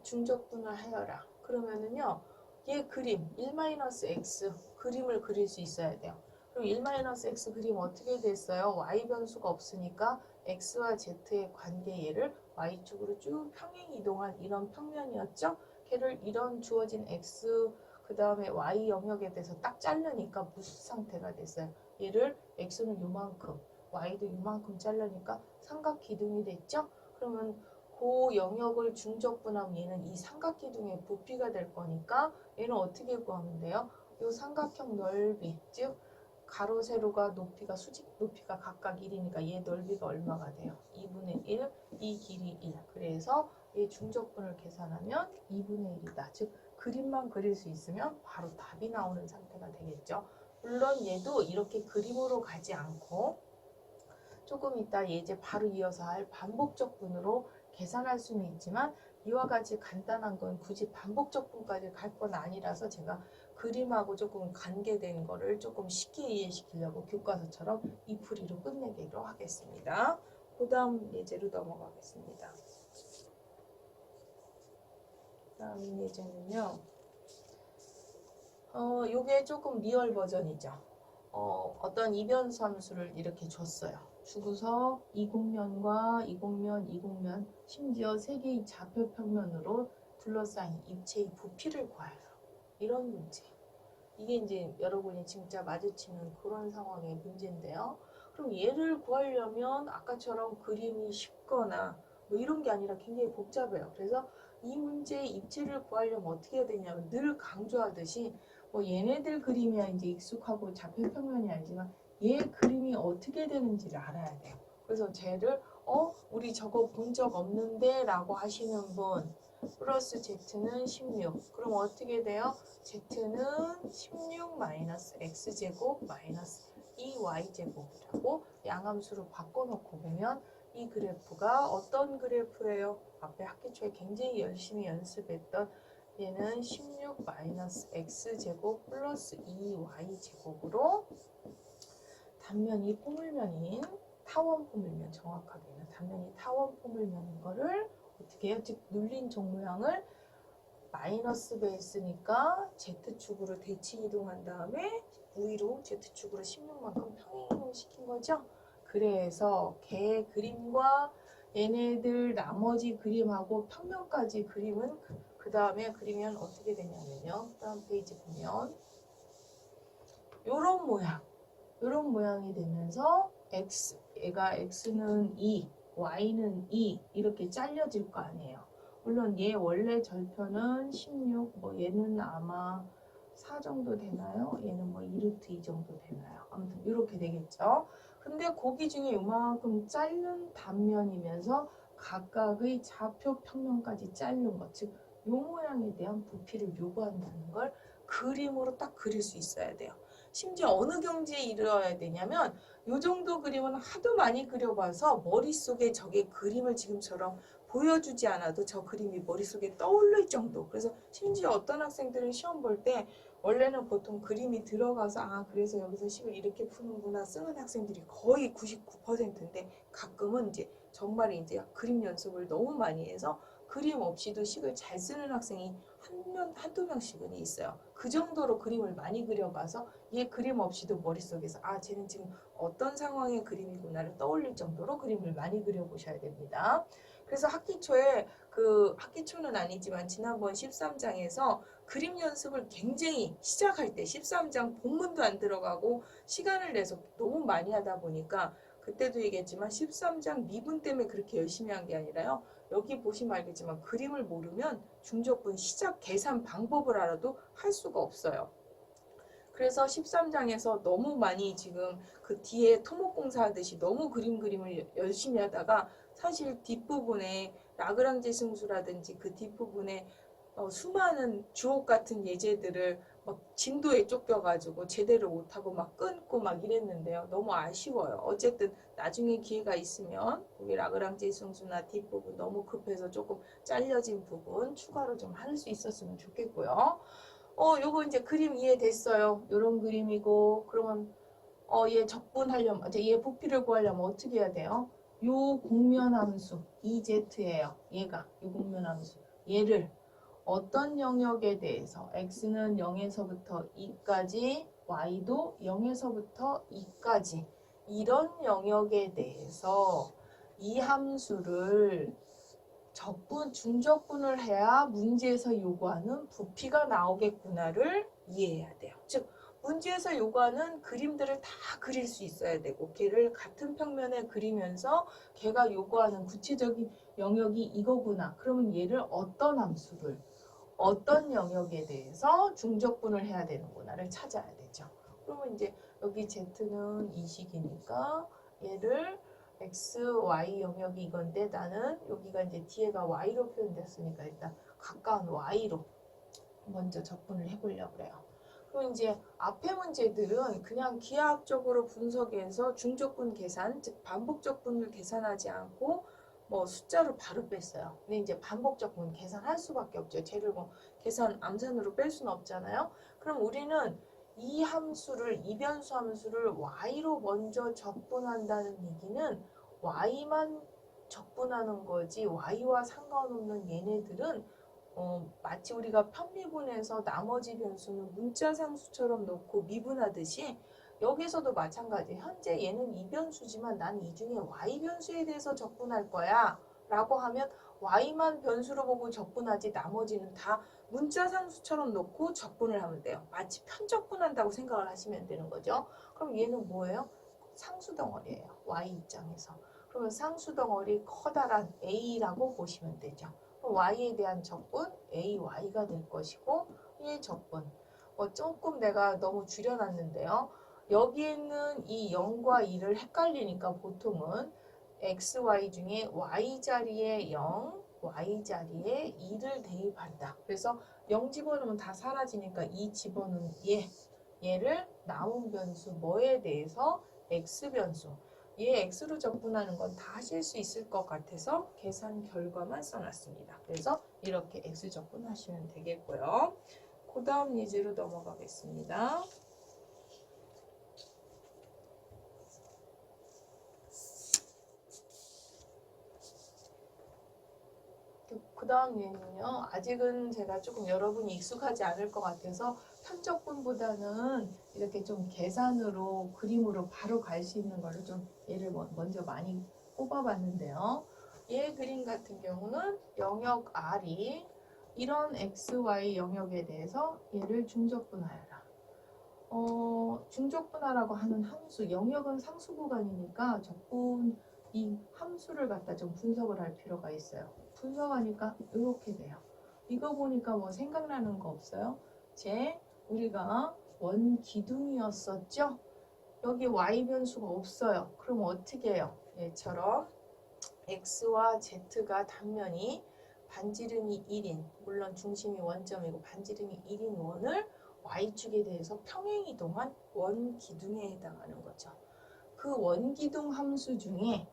Speaker 1: 중적분을 하여라. 그러면은요. 얘 그림 1-x 그림을 그릴 수 있어야 돼요. 그럼 1-x 그림 어떻게 됐어요? y 변수가 없으니까 x와 z의 관계 얘를 y축으로 쭉 평행 이동한 이런 평면이었죠? 걔를 이런 주어진 x 그 다음에 y 영역에 대해서 딱 자르니까 무슨 상태가 됐어요? 얘를 x는 요만큼, y도 요만큼 자르니까 삼각기둥이 됐죠? 그러면 그 영역을 중적분하면 얘는 이 삼각기둥의 부피가 될 거니까 얘는 어떻게 구하면 돼요? 이 삼각형 넓이, 즉 가로 세로가 높이가 수직 높이가 각각 1이니까 얘 넓이가 얼마가 돼요? 2분의 1, 이 길이 1. 그래서 얘 중적분을 계산하면 2분의 1이다. 즉 그림만 그릴 수 있으면 바로 답이 나오는 상태가 되겠죠. 물론 얘도 이렇게 그림으로 가지 않고 조금 이따 예제 바로 이어서 할 반복적분으로 계산할 수는 있지만 이와 같이 간단한 건 굳이 반복적분까지 갈 건 아니라서 제가 그림하고 조금 관계된 거를 조금 쉽게 이해시키려고 교과서처럼 이 풀이로 끝내기로 하겠습니다. 그 다음 예제로 넘어가겠습니다. 다음 예제는요. 요게 조금 리얼 버전이죠. 어떤 이변수 함수를 이렇게 줬어요. 주고서 이공면과 이공면, 심지어 세 개의 좌표 평면으로 둘러싸인 입체의 부피를 구하여요. 이런 문제. 이게 이제 여러분이 진짜 마주치는 그런 상황의 문제인데요. 그럼 얘를 구하려면 아까처럼 그림이 쉽거나 뭐 이런 게 아니라 굉장히 복잡해요. 그래서 이 문제의 입체를 구하려면 어떻게 해야 되냐면 늘 강조하듯이 뭐 얘네들 그림이야 이제 익숙하고 좌표 평면이 알지만 얘 그림이 어떻게 되는지를 알아야 돼요. 그래서 쟤를 우리 저거 본 적 없는데 라고 하시는 분 플러스 z는 16. 그럼 어떻게 돼요? z는 16 마이너스 x제곱 마이너스 2y제곱이라고 양함수로 바꿔놓고 보면 이 그래프가 어떤 그래프예요? 앞에 학기 초에 굉장히 열심히 연습했던 얘는 16 마이너스 x제곱 플러스 2y제곱으로 단면이 포물면인 타원 포물면 정확하게는 단면이 타원 포물면인 거를 어떻게 해요? 즉 눌린 종 모양을 마이너스 베이스니까 Z축으로 대칭 이동한 다음에 V로 Z축으로 16만큼 평행 이동시킨 거죠. 그래서 걔 그림과 얘네들 나머지 그림하고 평면까지 그림은 그 다음에 그리면 어떻게 되냐면요. 다음 페이지 보면 요런 모양이 되면서 X, 얘가 X는 2, Y는 2 이렇게 잘려질 거 아니에요. 물론 얘 원래 절편은 16, 뭐 얘는 아마 4 정도 되나요? 얘는 뭐 2루트 2 정도 되나요? 아무튼 이렇게 되겠죠. 근데 고기 중에 이만큼 자른 단면이면서 각각의 좌표 평면까지 자른 것, 즉 이 모양에 대한 부피를 요구한다는 걸 그림으로 딱 그릴 수 있어야 돼요. 심지어 어느 경지에 이르러야 되냐면 이 정도 그림은 하도 많이 그려봐서 머릿속에 저게 그림을 지금처럼 보여주지 않아도 저 그림이 머릿속에 떠올릴 정도. 그래서 심지어 어떤 학생들은 시험 볼 때 원래는 보통 그림이 들어가서 그래서 여기서 식을 이렇게 푸는구나 쓰는 학생들이 거의 99%인데 가끔은 이제 정말 이제 그림 연습을 너무 많이 해서 그림 없이도 식을 잘 쓰는 학생이 한두 명씩은 있어요. 그 정도로 그림을 많이 그려봐서 얘 그림 없이도 머릿속에서 아, 쟤는 지금 어떤 상황의 그림이구나를 떠올릴 정도로 그림을 많이 그려보셔야 됩니다. 그래서 학기 초에 학기 초는 아니지만 지난번 13장에서 그림 연습을 굉장히 시작할 때 13장 본문도 안 들어가고 시간을 내서 너무 많이 하다 보니까 그때도 얘기했지만 13장 미분 때문에 그렇게 열심히 한 게 아니라요. 여기 보시면 알겠지만 그림을 모르면 중적분 시작 계산 방법을 알아도 할 수가 없어요. 그래서 13장에서 너무 많이 지금 그 뒤에 토목공사 하듯이 너무 그림을 열심히 하다가 사실 뒷부분에 라그랑제 승수라든지 그 뒷부분에 수많은 주옥 같은 예제들을 막 진도에 쫓겨가지고 제대로 못하고 막 끊고 막 이랬는데요. 너무 아쉬워요. 어쨌든 나중에 기회가 있으면 여기 라그랑제 승수나 뒷부분 너무 급해서 조금 잘려진 부분 추가로 좀 할 수 있었으면 좋겠고요. 요거 이제 그림 이해됐어요. 요런 그림이고, 그러면, 얘 적분하려면, 이제 얘 부피를 구하려면 어떻게 해야 돼요? 요 공면함수, EZ예요. 얘가, 요 공면함수. 얘를 어떤 영역에 대해서, x는 0에서부터 2까지, y도 0에서부터 2까지, 이런 영역에 대해서 이 함수를 중적분을 해야 문제에서 요구하는 부피가 나오겠구나를 이해해야 돼요. 즉 문제에서 요구하는 그림들을 다 그릴 수 있어야 되고 걔를 같은 평면에 그리면서 걔가 요구하는 구체적인 영역이 이거구나. 그러면 얘를 어떤 함수를 어떤 영역에 대해서 중적분을 해야 되는구나를 찾아야 되죠. 그러면 이제 여기 z는 이식이니까 얘를 x, y 영역이 이건데 나는 여기가 이제 뒤에가 y로 표현됐으니까 일단 가까운 y로 먼저 적분을 해보려고 그래요. 그럼 이제 앞에 문제들은 그냥 기하학적으로 분석해서 중적분 계산, 즉 반복적분을 계산하지 않고 뭐 숫자로 바로 뺐어요. 근데 이제 반복적분 계산할 수밖에 없죠. 쟤를 뭐 계산 암산으로 뺄 수는 없잖아요. 그럼 우리는 이 함수를 이변수 함수를 y로 먼저 적분한다는 얘기는 y만 적분하는 거지 y와 상관없는 얘네들은 마치 우리가 편미분해서 나머지 변수는 문자상수처럼 놓고 미분하듯이 여기서도 마찬가지. 현재 얘는 이 변수지만 난 이 중에 y 변수에 대해서 적분할 거야 라고 하면 y만 변수로 보고 적분하지 나머지는 다 문자상수처럼 놓고 적분을 하면 돼요. 마치 편적분한다고 생각을 하시면 되는 거죠. 그럼 얘는 뭐예요? 상수덩어리예요. y 입장에서. 그러면 상수덩어리 커다란 a라고 보시면 되죠. y에 대한 적분 ay가 될 것이고 얘 적분 조금 내가 너무 줄여놨는데요. 여기에는 이 0과 2를 헷갈리니까 보통은 x, y 중에 y 자리에 0, y 자리에 2를 대입한다. 그래서 0 집어넣으면 다 사라지니까 2 집어넣은 얘를 남은 변수 뭐에 대해서 x 변수 얘 x로 적분하는 건 다 하실 수 있을 것 같아서 계산 결과만 써놨습니다. 그래서 이렇게 x 적분하시면 되겠고요. 그 다음 예제로 넘어가겠습니다. 그 다음 예는요. 아직은 제가 조금 여러분이 익숙하지 않을 것 같아서 편적분보다는 이렇게 좀 계산으로 그림으로 바로 갈 수 있는 거를 좀 예를 먼저 많이 뽑아봤는데요. 얘 그림 같은 경우는 영역 R이 이런 x, y 영역에 대해서 얘를 중적분하여라. 중적분하라고 하는 함수, 영역은 상수 구간이니까 적분 이 함수를 갖다 좀 분석을 할 필요가 있어요. 분석하니까 이렇게 돼요. 이거 보니까 뭐 생각나는 거 없어요? 우리가 원기둥이었었죠? 여기 y 변수가 없어요. 그럼 어떻게 해요? 얘처럼 x와 z가 단면이 반지름이 1인, 물론 중심이 원점이고 반지름이 1인 원을 y축에 대해서 평행이동한 원기둥에 해당하는 거죠. 그 원기둥 함수 중에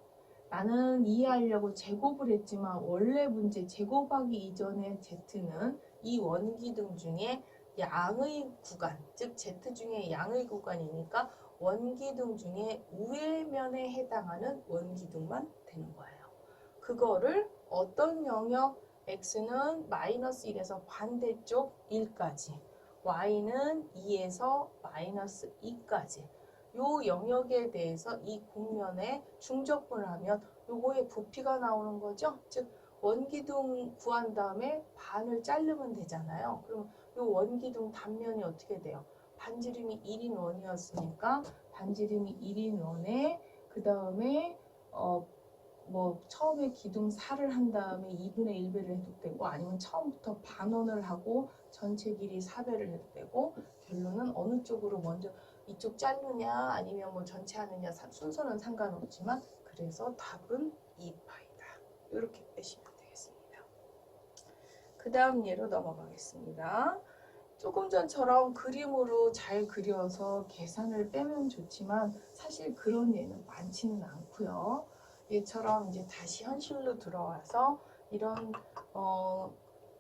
Speaker 1: 나는 이해하려고 제곱을 했지만 원래 문제 제곱하기 이전에 z는 이 원기둥 중에 양의 구간, 즉 z 중에 양의 구간이니까 원기둥 중에 우회면에 해당하는 원기둥만 되는 거예요. 그거를 어떤 영역 x는 마이너스 1에서 반대쪽 1까지, y는 2에서 마이너스 2까지 요 영역에 대해서 이 곡면에 중적분을 하면 요거의 부피가 나오는 거죠. 즉 원기둥 구한 다음에 반을 자르면 되잖아요. 그럼 요 원기둥 단면이 어떻게 돼요? 반지름이 1인 원이었으니까 반지름이 1인 원에 그 다음에 뭐 처음에 기둥 4를 한 다음에 2분의 1배를 해도 되고 아니면 처음부터 반원을 하고 전체 길이 4배를 해도 되고 결론은 어느 쪽으로 먼저 이쪽 자르냐 아니면 뭐 전체 하느냐 순서는 상관없지만 그래서 답은 2파이다. 이렇게 빼시면 되겠습니다. 그 다음 예로 넘어가겠습니다. 조금 전처럼 그림으로 잘 그려서 계산을 빼면 좋지만 사실 그런 예는 많지는 않고요. 얘처럼 이제 다시 현실로 들어와서 이런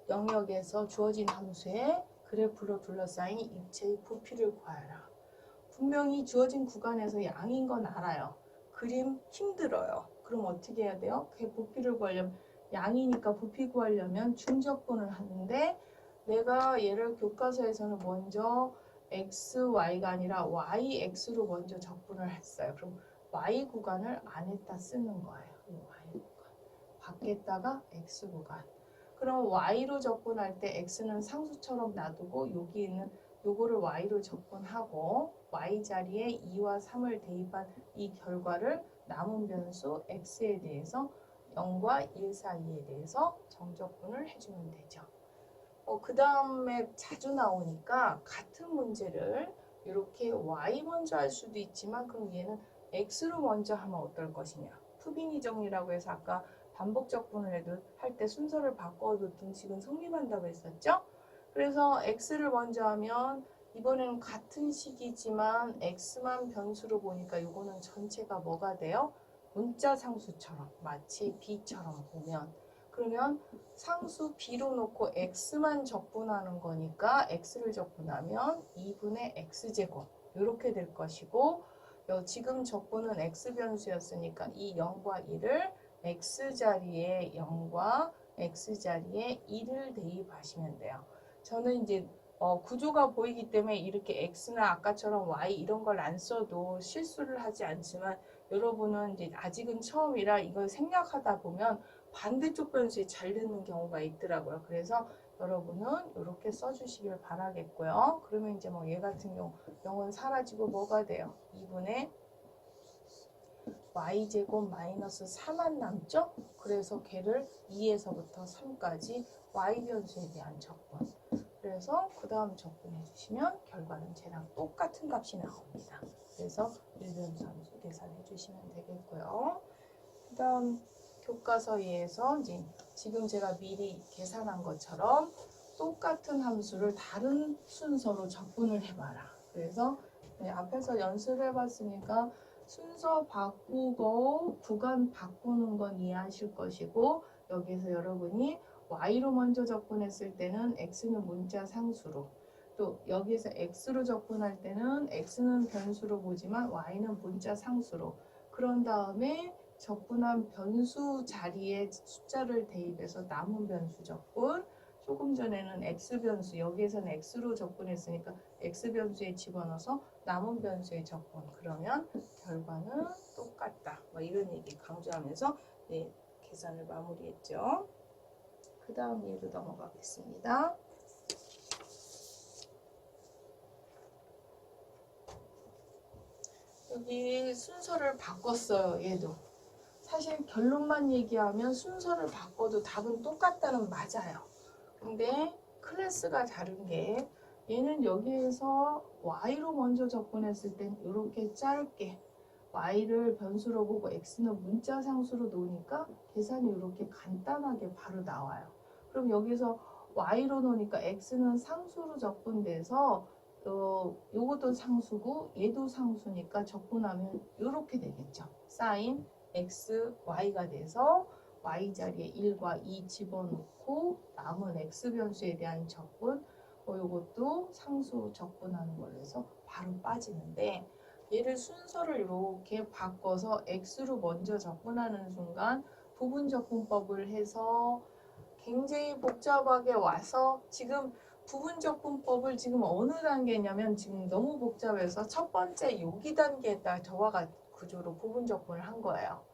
Speaker 1: 영역에서 주어진 함수의 그래프로 둘러싸인 입체의 부피를 구하라. 분명히 주어진 구간에서 양인 건 알아요. 그림 힘들어요. 그럼 어떻게 해야 돼요? 그 부피를 구하려면 양이니까 부피 구하려면 중적분을 하는데 내가 얘를 교과서에서는 먼저 x, y가 아니라 y, x로 먼저 적분을 했어요. 그럼 y 구간을 안에다 쓰는 거예요. 이 y 구간. 밖에다가 x 구간. 그럼 y로 적분할 때 x는 상수처럼 놔두고 여기 있는 요거를 y로 적분하고 y 자리에 2와 3을 대입한 이 결과를 남은 변수 x에 대해서 0과 1 사이에 대해서 정적분을 해주면 되죠. 그 다음에 자주 나오니까 같은 문제를 이렇게 y 먼저 할 수도 있지만 그럼 얘는 x로 먼저 하면 어떨 것이냐. 푸비니 정리라고 해서 아까 반복 적분을 해도 할 때 순서를 바꿔도 등식은 성립한다고 했었죠. 그래서 x를 먼저 하면 이번에는 같은 식이지만 x만 변수로 보니까 이거는 전체가 뭐가 돼요? 문자 상수처럼 마치 b처럼 보면 그러면 상수 b로 놓고 x만 적분하는 거니까 x를 적분하면 2분의 x제곱 이렇게 될 것이고 지금 적분은 x변수였으니까 이 0과 1을 x자리에 0과 x자리에 1을 대입하시면 돼요. 저는 이제 구조가 보이기 때문에 이렇게 x나 아까처럼 y 이런 걸 안 써도 실수를 하지 않지만 여러분은 이제 아직은 처음이라 이걸 생략하다 보면 반대쪽 변수에 잘 듣는 경우가 있더라고요. 그래서 여러분은 이렇게 써주시길 바라겠고요. 그러면 이제 뭐 얘 같은 경우 0은 사라지고 뭐가 돼요? 2분의 y제곱 마이너스 4만 남죠? 그래서 걔를 2에서부터 3까지 y변수에 대한 적분. 그래서 그 다음 적분해 주시면 결과는 쟤랑 똑같은 값이 나옵니다. 그래서 1변수 함수 계산해 주시면 되겠고요. 그 다음 교과서에서 이제 지금 제가 미리 계산한 것처럼 똑같은 함수를 다른 순서로 적분을 해봐라. 그래서 앞에서 연습해 봤으니까 순서 바꾸고 구간 바꾸는 건 이해하실 것이고 여기서 여러분이 y로 먼저 적분했을 때는 x는 문자 상수로 또 여기서 x로 적분할 때는 x는 변수로 보지만 y는 문자 상수로 그런 다음에 적분한 변수 자리에 숫자를 대입해서 남은 변수 적분 조금 전에는 x변수 여기에서는 x로 적분했으니까 x변수에 집어넣어서 남은 변수의 적분 그러면 결과는 똑같다 뭐 이런 얘기 강조하면서 네, 계산을 마무리했죠. 그 다음 예로 넘어가겠습니다. 여기 순서를 바꿨어요. 얘도 사실 결론만 얘기하면 순서를 바꿔도 답은 똑같다는 맞아요. 근데 클래스가 다른 게 얘는 여기에서 y로 먼저 접근했을 땐 이렇게 짧게 y를 변수로 보고 x는 문자 상수로 놓으니까 계산이 이렇게 간단하게 바로 나와요. 그럼 여기서 y로 놓으니까 x는 상수로 적분돼서 요것도 상수고 얘도 상수니까 적분하면 이렇게 되겠죠. 사인 x, y가 돼서 y 자리에 1과 2 집어넣고 남은 x 변수에 대한 적분 요것도 상수 적분하는 걸로 해서 바로 빠지는데 얘를 순서를 이렇게 바꿔서 x로 먼저 적분하는 순간 부분적분법을 해서 굉장히 복잡하게 와서 지금 부분적분법을 지금 어느 단계냐면 지금 너무 복잡해서 첫 번째 요기 단계에다 저와 같은 구조로 부분적분을 한 거예요.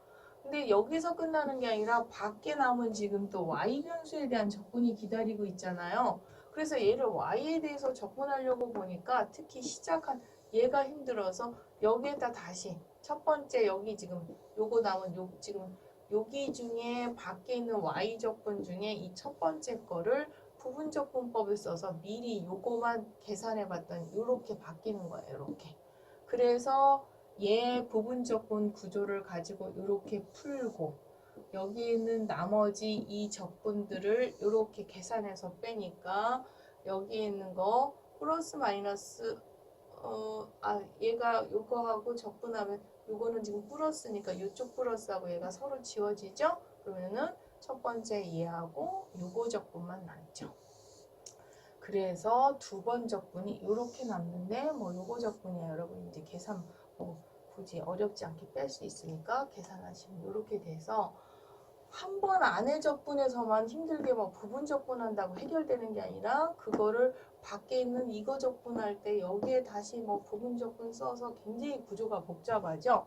Speaker 1: 근데 여기서 끝나는 게 아니라 밖에 남은 지금 또 y 변수에 대한 적분이 기다리고 있잖아요. 그래서 얘를 y에 대해서 적분하려고 보니까 특히 시작한 얘가 힘들어서 여기에다 다시 첫 번째 여기 지금 요거 남은 요 지금 여기 중에 밖에 있는 y 적분 중에 이 첫 번째 거를 부분적분법을 써서 미리 요거만 계산해 봤더니 요렇게 바뀌는 거예요. 요렇게. 그래서 얘 부분적분 구조를 가지고 이렇게 풀고 여기 있는 나머지 이 적분들을 이렇게 계산해서 빼니까 여기 있는 거 플러스 마이너스 얘가 요거하고 적분하면 요거는 지금 플러스니까 이쪽 플러스하고 얘가 서로 지워지죠? 그러면은 첫 번째 얘하고 요거 적분만 남죠. 그래서 두 번 적분이 이렇게 남는데 뭐 요거 적분이야 여러분 이제 계산 굳이 어렵지 않게 뺄 수 있으니까 계산하시면 이렇게 돼서 한 번 안에 적분에서만 힘들게 뭐 부분 적분한다고 해결되는 게 아니라 그거를 밖에 있는 이거 적분할 때 여기에 다시 뭐 부분 적분 써서 굉장히 구조가 복잡하죠.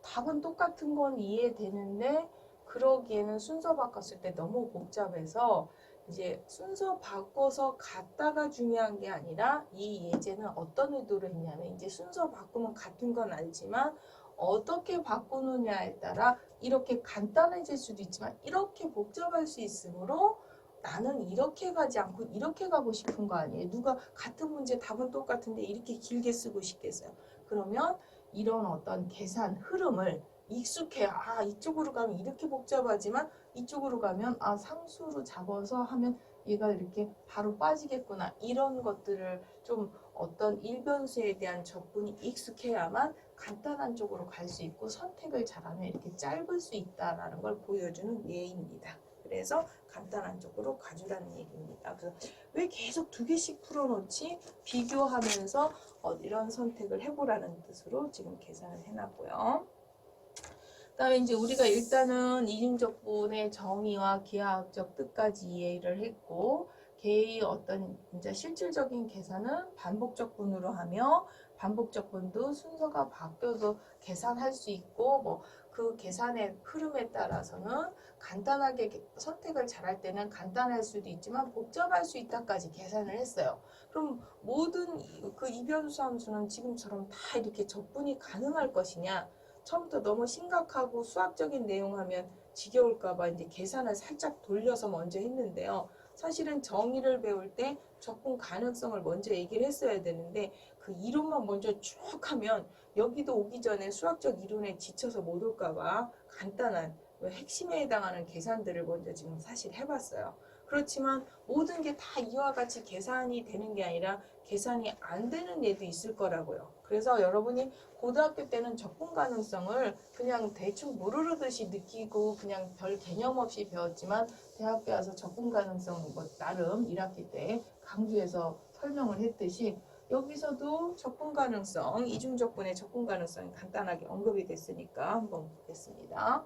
Speaker 1: 답은 똑같은 건 이해되는데 그러기에는 순서 바꿨을 때 너무 복잡해서 이제 순서 바꿔서 갔다가 중요한 게 아니라 이 예제는 어떤 의도로 했냐면 이제 순서 바꾸면 같은 건 알지만 어떻게 바꾸느냐에 따라 이렇게 간단해질 수도 있지만 이렇게 복잡할 수 있으므로 나는 이렇게 가지 않고 이렇게 가고 싶은 거 아니에요. 누가 같은 문제 답은 똑같은데 이렇게 길게 쓰고 싶겠어요. 그러면 이런 어떤 계산 흐름을 익숙해요. 이쪽으로 가면 이렇게 복잡하지만 이쪽으로 가면 상수로 잡아서 하면 얘가 이렇게 바로 빠지겠구나. 이런 것들을 좀 어떤 일변수에 대한 적분이 익숙해야만 간단한 쪽으로 갈 수 있고 선택을 잘하면 이렇게 짧을 수 있다라는 걸 보여주는 예입니다. 그래서 간단한 쪽으로 가주라는 얘기입니다. 그래서 왜 계속 두 개씩 풀어놓지? 비교하면서 이런 선택을 해보라는 뜻으로 지금 계산을 해놨고요. 그다음에 이제 우리가 일단은 이중적분의 정의와 기하학적 뜻까지 이해를 했고 개의 어떤 이제 실질적인 계산은 반복적분으로 하며 반복적분도 순서가 바뀌어도 계산할 수 있고 뭐 그 계산의 흐름에 따라서는 간단하게 선택을 잘할 때는 간단할 수도 있지만 복잡할 수 있다까지 계산을 했어요. 그럼 모든 그 이변수 함수는 지금처럼 다 이렇게 적분이 가능할 것이냐? 처음부터 너무 심각하고 수학적인 내용 하면 지겨울까봐 이제 계산을 살짝 돌려서 먼저 했는데요. 사실은 정의를 배울 때 적분 가능성을 먼저 얘기를 했어야 되는데 그 이론만 먼저 쭉 하면 여기도 오기 전에 수학적 이론에 지쳐서 못 올까봐 간단한 핵심에 해당하는 계산들을 먼저 지금 사실 해봤어요. 그렇지만 모든 게 다 이와 같이 계산이 되는 게 아니라 계산이 안 되는 예도 있을 거라고요. 그래서 여러분이 고등학교 때는 적분 가능성을 그냥 대충 모르듯이 느끼고 그냥 별 개념 없이 배웠지만 대학교 와서 적분 가능성 나름 1학기 때 강조해서 설명을 했듯이 여기서도 적분 가능성, 이중적분의 적분 가능성이 간단하게 언급이 됐으니까 한번 보겠습니다.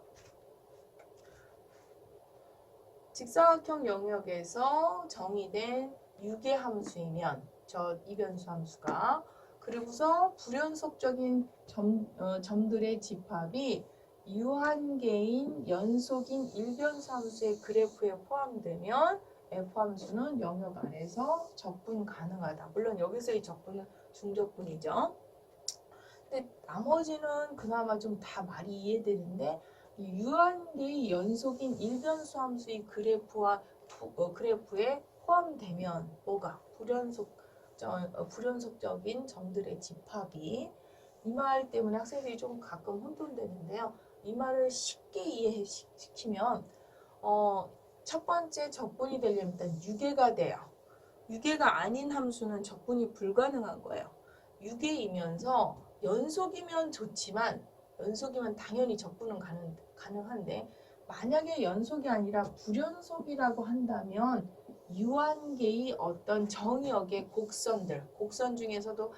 Speaker 1: 직사각형 영역에서 정의된 유계함수이면 저 이변수 함수가 그리고서 불연속적인 점들의 집합이 유한계인 연속인 일변수 함수의 그래프에 포함되면 F함수는 영역 안에서 적분 가능하다. 물론 여기서의 적분은 중적분이죠. 근데 나머지는 그나마 좀 다 말이 이해되는데 유한계의 연속인 일변수 함수의 그래프에 포함되면 뭐가 불연속적인 점들의 집합이 이 말 때문에 학생들이 좀 가끔 혼돈되는데요. 이 말을 쉽게 이해시키면 첫 번째 적분이 되려면 일단 유계가 돼요. 유계가 아닌 함수는 적분이 불가능한 거예요. 유계이면서 연속이면 좋지만 연속이면 당연히 적분은 가능한데 만약에 연속이 아니라 불연속이라고 한다면 유한계의 어떤 정역의 곡선 중에서도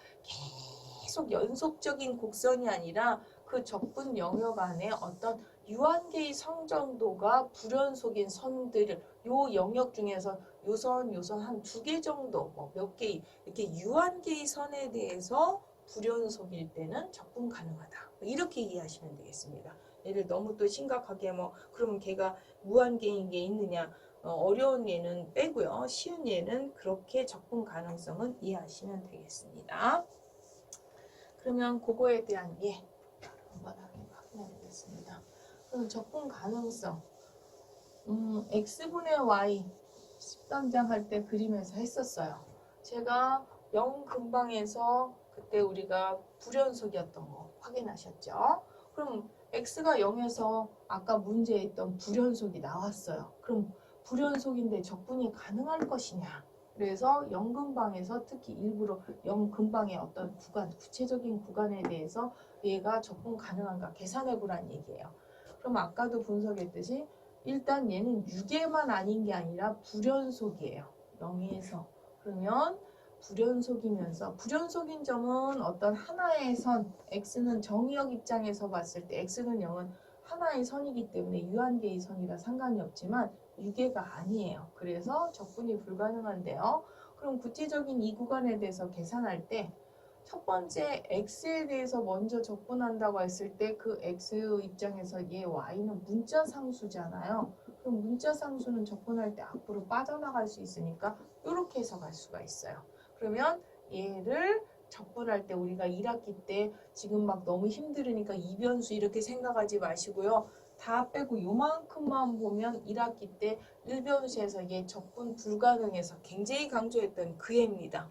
Speaker 1: 계속 연속적인 곡선이 아니라 그 적분 영역 안에 어떤 유한계의 성정도가 불연속인 선들을 요 영역 중에서 요선 한 2개 정도 뭐 몇 개 이렇게 유한계의 선에 대해서 불연속일 때는 적분 가능하다. 이렇게 이해하시면 되겠습니다. 얘를 너무 또 심각하게 뭐 그러면 걔가 무한계인 게 있느냐 어려운 예는 빼고요. 쉬운 예는 그렇게 적분 가능성은 이해하시면 되겠습니다. 그러면 그거에 대한 예 한번 확인해 보겠습니다. 그럼 적분 가능성 x분의 y 10단장 할 때 그림에서 했었어요. 제가 0 근방에서 그때 우리가 불연속이었던 거 확인하셨죠? 그럼 x가 0에서 아까 문제에 있던 불연속이 나왔어요. 그럼 불연속인데 적분이 가능할 것이냐? 그래서 0 근방에서 특히 일부러 0 근방의 어떤 구간, 구체적인 구간에 대해서 얘가 적분 가능한가 계산해 보라는 얘기예요. 그럼 아까도 분석했듯이 일단 얘는 유계만 아닌 게 아니라 불연속이에요. 0에서. 그러면 불연속이면서 불연속인 점은 어떤 하나의 선, x는 정의역 입장에서 봤을 때 x는 0은 하나의 선이기 때문에 유한계의 선이라 상관이 없지만 유계가 아니에요. 그래서 적분이 불가능한데요. 그럼 구체적인 이 구간에 대해서 계산할 때 첫 번째 x에 대해서 먼저 적분한다고 했을 때 그 x 입장에서 얘 y는 문자 상수잖아요. 그럼 문자 상수는 적분할 때 앞으로 빠져나갈 수 있으니까 이렇게 해석할 수가 있어요. 그러면 얘를 적분할 때 우리가 1학기 때 지금 막 너무 힘들으니까 이변수 이렇게 생각하지 마시고요. 다 빼고 요만큼만 보면 1학기 때 1변수에서 얘 적분 불가능해서 굉장히 강조했던 그 애입니다.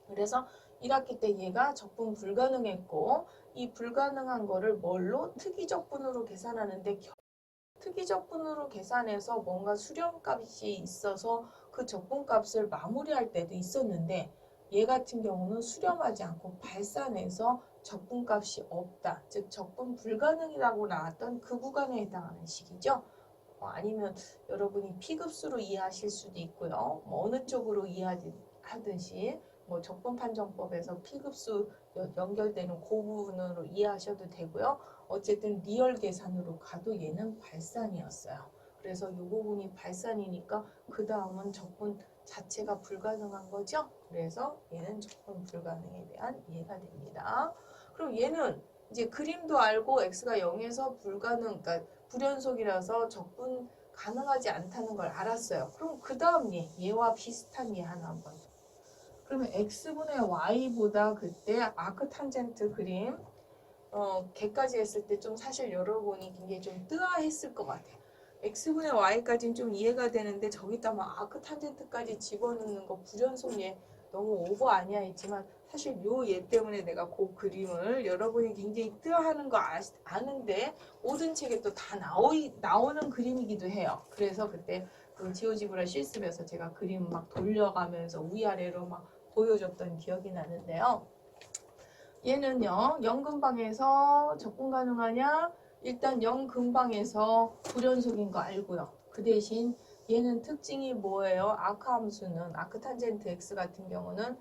Speaker 1: 그래서 1학기 때 얘가 적분 불가능했고 이 불가능한 거를 뭘로? 특이적분으로 계산하는데 특이적분으로 계산해서 뭔가 수렴값이 있어서 그 적분값을 마무리할 때도 있었는데 얘 같은 경우는 수렴하지 않고 발산해서 적분값이 없다. 즉 적분 불가능이라고 나왔던 그 구간에 해당하는 식이죠. 아니면 여러분이 P급수로 이해하실 수도 있고요. 뭐 어느 쪽으로 이해하든지 뭐 적분 판정법에서 P급수 연결되는 그 부분으로 이해하셔도 되고요. 어쨌든 리얼 계산으로 가도 얘는 발산이었어요. 그래서 이 부분이 발산이니까 그 다음은 적분 자체가 불가능한 거죠. 그래서 얘는 적분 불가능에 대한 이해가 됩니다. 그럼 얘는 이제 그림도 알고 x가 0에서 불가능, 그러니까 불연속이라서 적분 가능하지 않다는 걸 알았어요. 그럼 그 다음 얘와 비슷한 얘 하나 한번. 그러면 x분의 y보다 그때 아크탄젠트 그림 걔까지 했을 때 좀 사실 여러분이 굉장히 좀 뜨아했을 것 같아요. x분의 y까지는 좀 이해가 되는데 저기다 막 아크탄젠트까지 집어넣는 거 불연속 얘 너무 오버 아니야 했지만 사실 요 얘 때문에 내가 그 그림을 여러분이 굉장히 뜨아하는 거 아는데 모든 책에 또 다 나오는 그림이기도 해요. 그래서 그때 그 지오지브라 실습에서 제가 그림 막 돌려가면서 위아래로 막 보여줬던 기억이 나는데요. 얘는요 0근방에서 적분 가능하냐? 일단 0근방에서 불연속인 거 알고요. 그 대신 얘는 특징이 뭐예요? 아크함수는 아크탄젠트 x 같은 경우는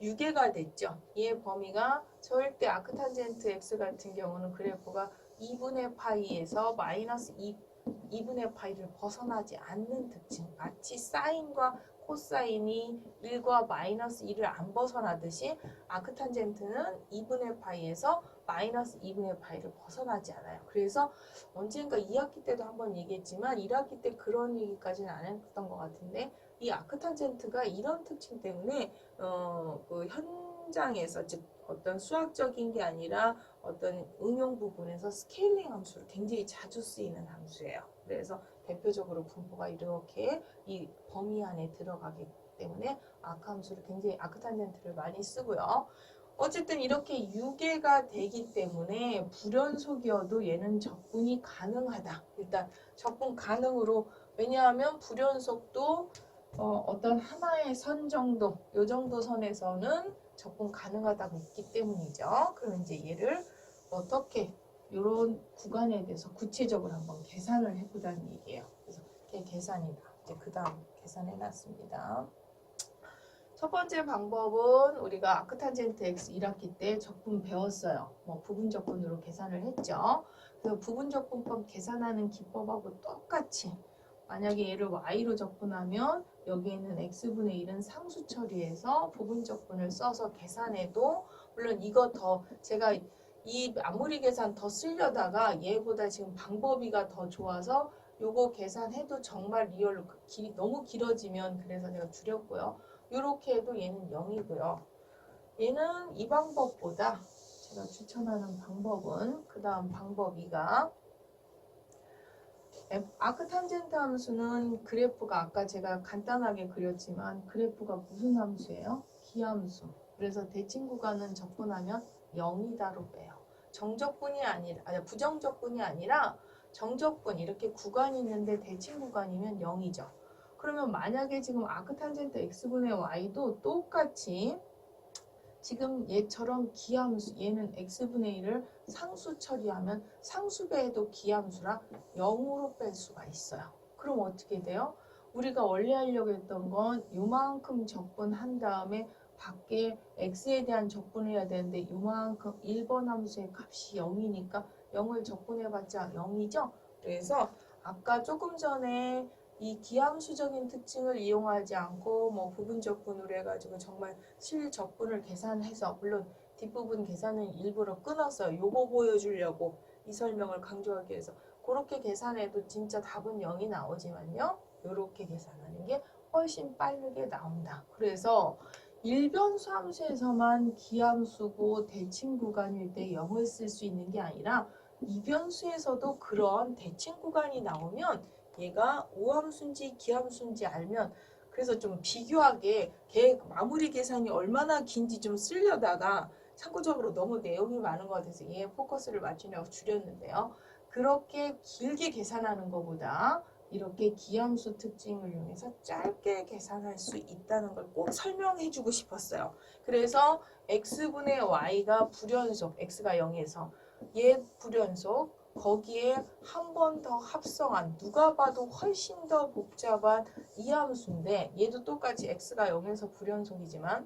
Speaker 1: 유계가 됐죠. 얘 범위가 절대 아크탄젠트 x 같은 경우는 그래프가 2분의 파이에서 마이너스 2분의 파이를 벗어나지 않는 특징. 마치 사인과 코사인이 1과 마이너스 1을 안 벗어나듯이 아크탄젠트는 2분의 파이에서 마이너스 2분의 파이를 벗어나지 않아요. 그래서 언젠가 2학기 때도 한번 얘기했지만 1학기 때 그런 얘기까지는 안 했던 것 같은데 이 아크탄젠트가 이런 특징 때문에 그 현장에서 즉 어떤 수학적인 게 아니라 어떤 응용 부분에서 스케일링 함수로 굉장히 자주 쓰이는 함수예요. 그래서 대표적으로 분포가 이렇게 이 범위 안에 들어가기 때문에 아크함수를 굉장히 아크탄젠트를 많이 쓰고요. 어쨌든 이렇게 유계가 되기 때문에 불연속이어도 얘는 적분이 가능하다. 일단 적분 가능으로 왜냐하면 불연속도 어떤 하나의 선 정도, 요 정도 선에서는 적분 가능하다고 있기 때문이죠. 그럼 이제 얘를 어떻게 이런 구간에 대해서 구체적으로 한번 계산을 해보자는 얘기예요. 그래서 걔 계산이다. 이제 그 다음 계산해놨습니다. 첫 번째 방법은 우리가 아크탄젠트 x 1학기 때 적분 배웠어요. 뭐 부분적분으로 계산을 했죠. 그래서 부분적분법 계산하는 기법하고 똑같이 만약에 얘를 y로 적분하면 여기에는 x분의 1은 상수 처리해서 부분적분을 써서 계산해도 물론 이거 더 제가 이 마무리 계산 더 쓰려다가 얘보다 지금 방법이가 더 좋아서 요거 계산해도 정말 리얼로 너무 길어지면 그래서 제가 줄였고요. 이렇게 해도 얘는 0이고요. 얘는 이 방법보다 제가 추천하는 방법은 그 다음 방법 2가 아크탄젠트 함수는 그래프가 아까 제가 간단하게 그렸지만 그래프가 무슨 함수예요? 기함수. 그래서 대칭 구간은 적분하면 0이다로 빼요. 정적분이 아니라 부정적분이 아니라 정적분 이렇게 구간이 있는데 대칭 구간이면 0이죠. 그러면 만약에 지금 아크탄젠트 x분의 y도 똑같이 지금 얘처럼 기함수 얘는 x분의 1을 상수 처리하면 상수배에도 기함수라 0으로 뺄 수가 있어요. 그럼 어떻게 돼요? 우리가 원래 하려고 했던 건 요만큼 적분한 다음에 밖에 x에 대한 적분을 해야 되는데 요만큼 1번 함수의 값이 0이니까 0을 적분해봤자 0이죠? 그래서 아까 조금 전에 이 기함수적인 특징을 이용하지 않고 뭐 부분적분으로 해가지고 정말 실적분을 계산해서 물론 뒷부분 계산은 일부러 끊었어요. 요거 보여주려고 이 설명을 강조하기 위해서 그렇게 계산해도 진짜 답은 0이 나오지만요. 요렇게 계산하는 게 훨씬 빠르게 나온다. 그래서 일변수 함수에서만 기함수고 대칭 구간일 때 0을 쓸 수 있는 게 아니라 이변수에서도 그런 대칭 구간이 나오면 얘가 우함수인지 기함수인지 알면 그래서 좀 비교하게 마무리 계산이 얼마나 긴지 좀 쓰려다가 참고적으로 너무 내용이 많은 것 같아서 얘 포커스를 맞추려고 줄였는데요. 그렇게 길게 계산하는 것보다 이렇게 기함수 특징을 이용해서 짧게 계산할 수 있다는 걸 꼭 설명해 주고 싶었어요. 그래서 x분의 y가 불연속, x가 0에서 얘 불연속 거기에 한 번 더 합성한 누가 봐도 훨씬 더 복잡한 이 함수인데 얘도 똑같이 x가 0에서 불연속이지만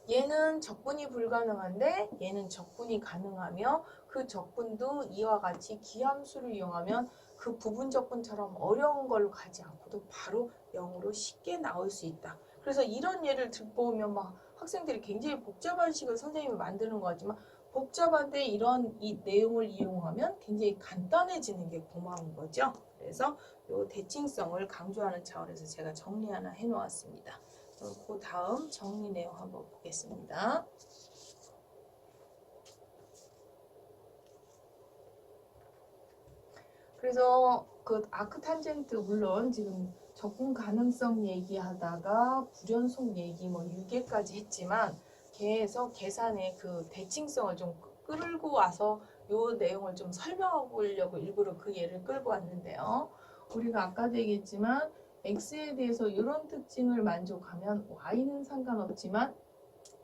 Speaker 1: 얘는 적분이 불가능한데 얘는 적분이 가능하며 그 적분도 이와 같이 기함수를 이용하면 그 부분 적분처럼 어려운 걸로 가지 않고도 바로 0으로 쉽게 나올 수 있다. 그래서 이런 예를 듣고 오면 막 학생들이 굉장히 복잡한 식을 선생님이 만드는 것 같지만 복잡한데 이런 이 내용을 이용하면 굉장히 간단해지는 게 고마운 거죠. 그래서 이 대칭성을 강조하는 차원에서 제가 정리 하나 해놓았습니다. 그 다음 정리 내용 한번 보겠습니다. 그래서 그 아크탄젠트 물론 지금 적분 가능성 얘기하다가 불연속 얘기 뭐 유계까지 했지만 계속 계산의 그 대칭성을 좀 끌고 와서 요 내용을 좀 설명해 보려고 일부러 그 예를 끌고 왔는데요. 우리가 아까도 얘기했지만 x에 대해서 이런 특징을 만족하면 y는 상관없지만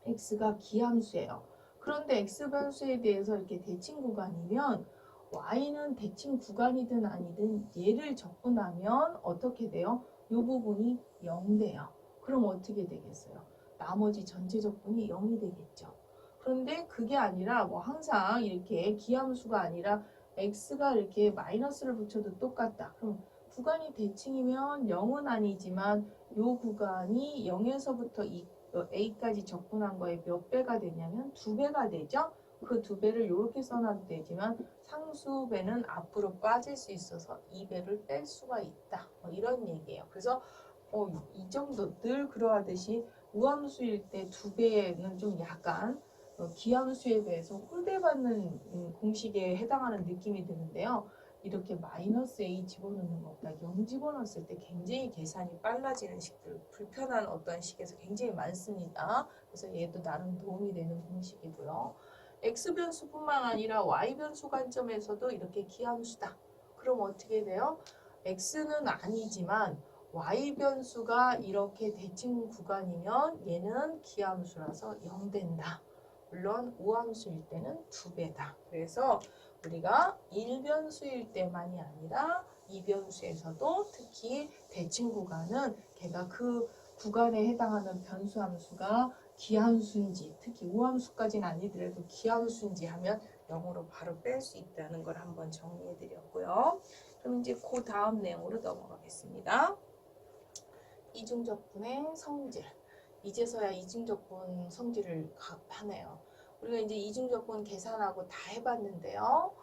Speaker 1: x가 기함수예요. 그런데 x 변수에 대해서 이렇게 대칭 구간이면 y는 대칭 구간이든 아니든 얘를 적분하면 어떻게 돼요? 이 부분이 0 돼요. 그럼 어떻게 되겠어요? 나머지 전체 적분이 0이 되겠죠. 그런데 그게 아니라 뭐 항상 이렇게 기함수가 아니라 x가 이렇게 마이너스를 붙여도 똑같다. 그럼 구간이 대칭이면 0은 아니지만 이 구간이 0에서부터 a까지 적분한 거에 몇 배가 되냐면 2배가 되죠. 그 2배를 이렇게 써놔도 되지만 상수배는 앞으로 빠질 수 있어서 2배를 뺄 수가 있다. 뭐 이런 얘기예요. 그래서 이 정도 늘 그러하듯이 우함수일 때 2배는 좀 약간 기함수에 비해서 홀대받는 공식에 해당하는 느낌이 드는데요. 이렇게 마이너스 a 집어넣는 것보다 0 집어넣었을 때 굉장히 계산이 빨라지는 식들, 불편한 어떤 식에서 굉장히 많습니다. 그래서 얘도 나름 도움이 되는 공식이고요. x변수뿐만 아니라 y변수 관점에서도 이렇게 기함수다. 그럼 어떻게 돼요? x는 아니지만 y변수가 이렇게 대칭 구간이면 얘는 기함수라서 0 된다. 물론 우함수일 때는 2배다. 그래서 우리가 1변수일 때만이 아니라 2변수에서도 특히 대칭 구간은 걔가 그 구간에 해당하는 변수함수가 기함수인지, 특히 우함수까지는 아니더라도 기함수인지 하면 0으로 바로 뺄 수 있다는 걸 한번 정리해 드렸고요. 그럼 이제 그 다음 내용으로 넘어가겠습니다. 이중적분의 성질. 이제서야 이중적분 성질을 하네요. 우리가 이제 이중적분 계산하고 다 해봤는데요.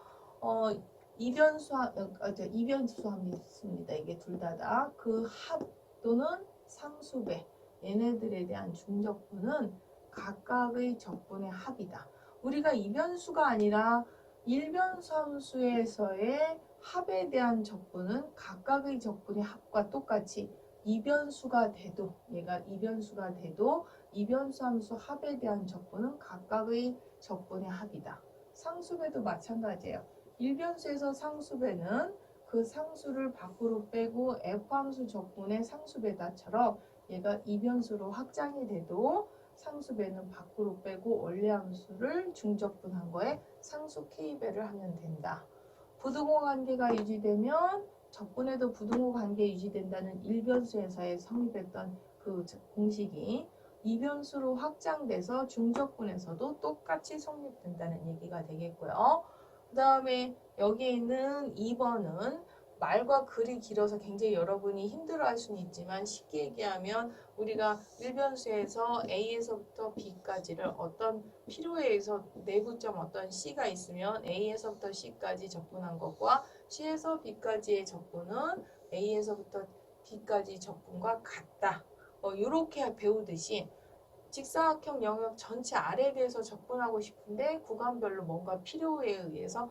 Speaker 1: 이변수함이 있습니다. 이게 둘 다 그 합 또는 상수배 얘네들에 대한 중적분은 각각의 적분의 합이다. 우리가 이변수가 아니라 일변수 함수에서의 합에 대한 적분은 각각의 적분의 합과 똑같이 이변수가 돼도 얘가 이변수가 돼도 이변수 함수 합에 대한 적분은 각각의 적분의 합이다. 상수배도 마찬가지예요. 일변수에서 상수배는 그 상수를 밖으로 빼고 F함수 적분의 상수배다처럼 얘가 이변수로 확장이 돼도 상수배는 밖으로 빼고 원래함수를 중적분한 거에 상수 K배를 하면 된다. 부등호 관계가 유지되면 적분에도 부등호 관계 유지된다는 일변수에서의 성립했던 그 공식이 이변수로 확장돼서 중적분에서도 똑같이 성립된다는 얘기가 되겠고요. 그 다음에 여기에 있는 2번은 말과 글이 길어서 굉장히 여러분이 힘들어할 수는 있지만 쉽게 얘기하면 우리가 일변수에서 A에서부터 B까지를 어떤 필요에 의해서 내부점 어떤 C가 있으면 A에서부터 C까지 적분한 것과 C에서 B까지의 적분은 A에서부터 D까지 적분과 같다. 이렇게 배우듯이 직사각형 영역 전체 R에 대해서 적분하고 싶은데 구간별로 뭔가 필요에 의해서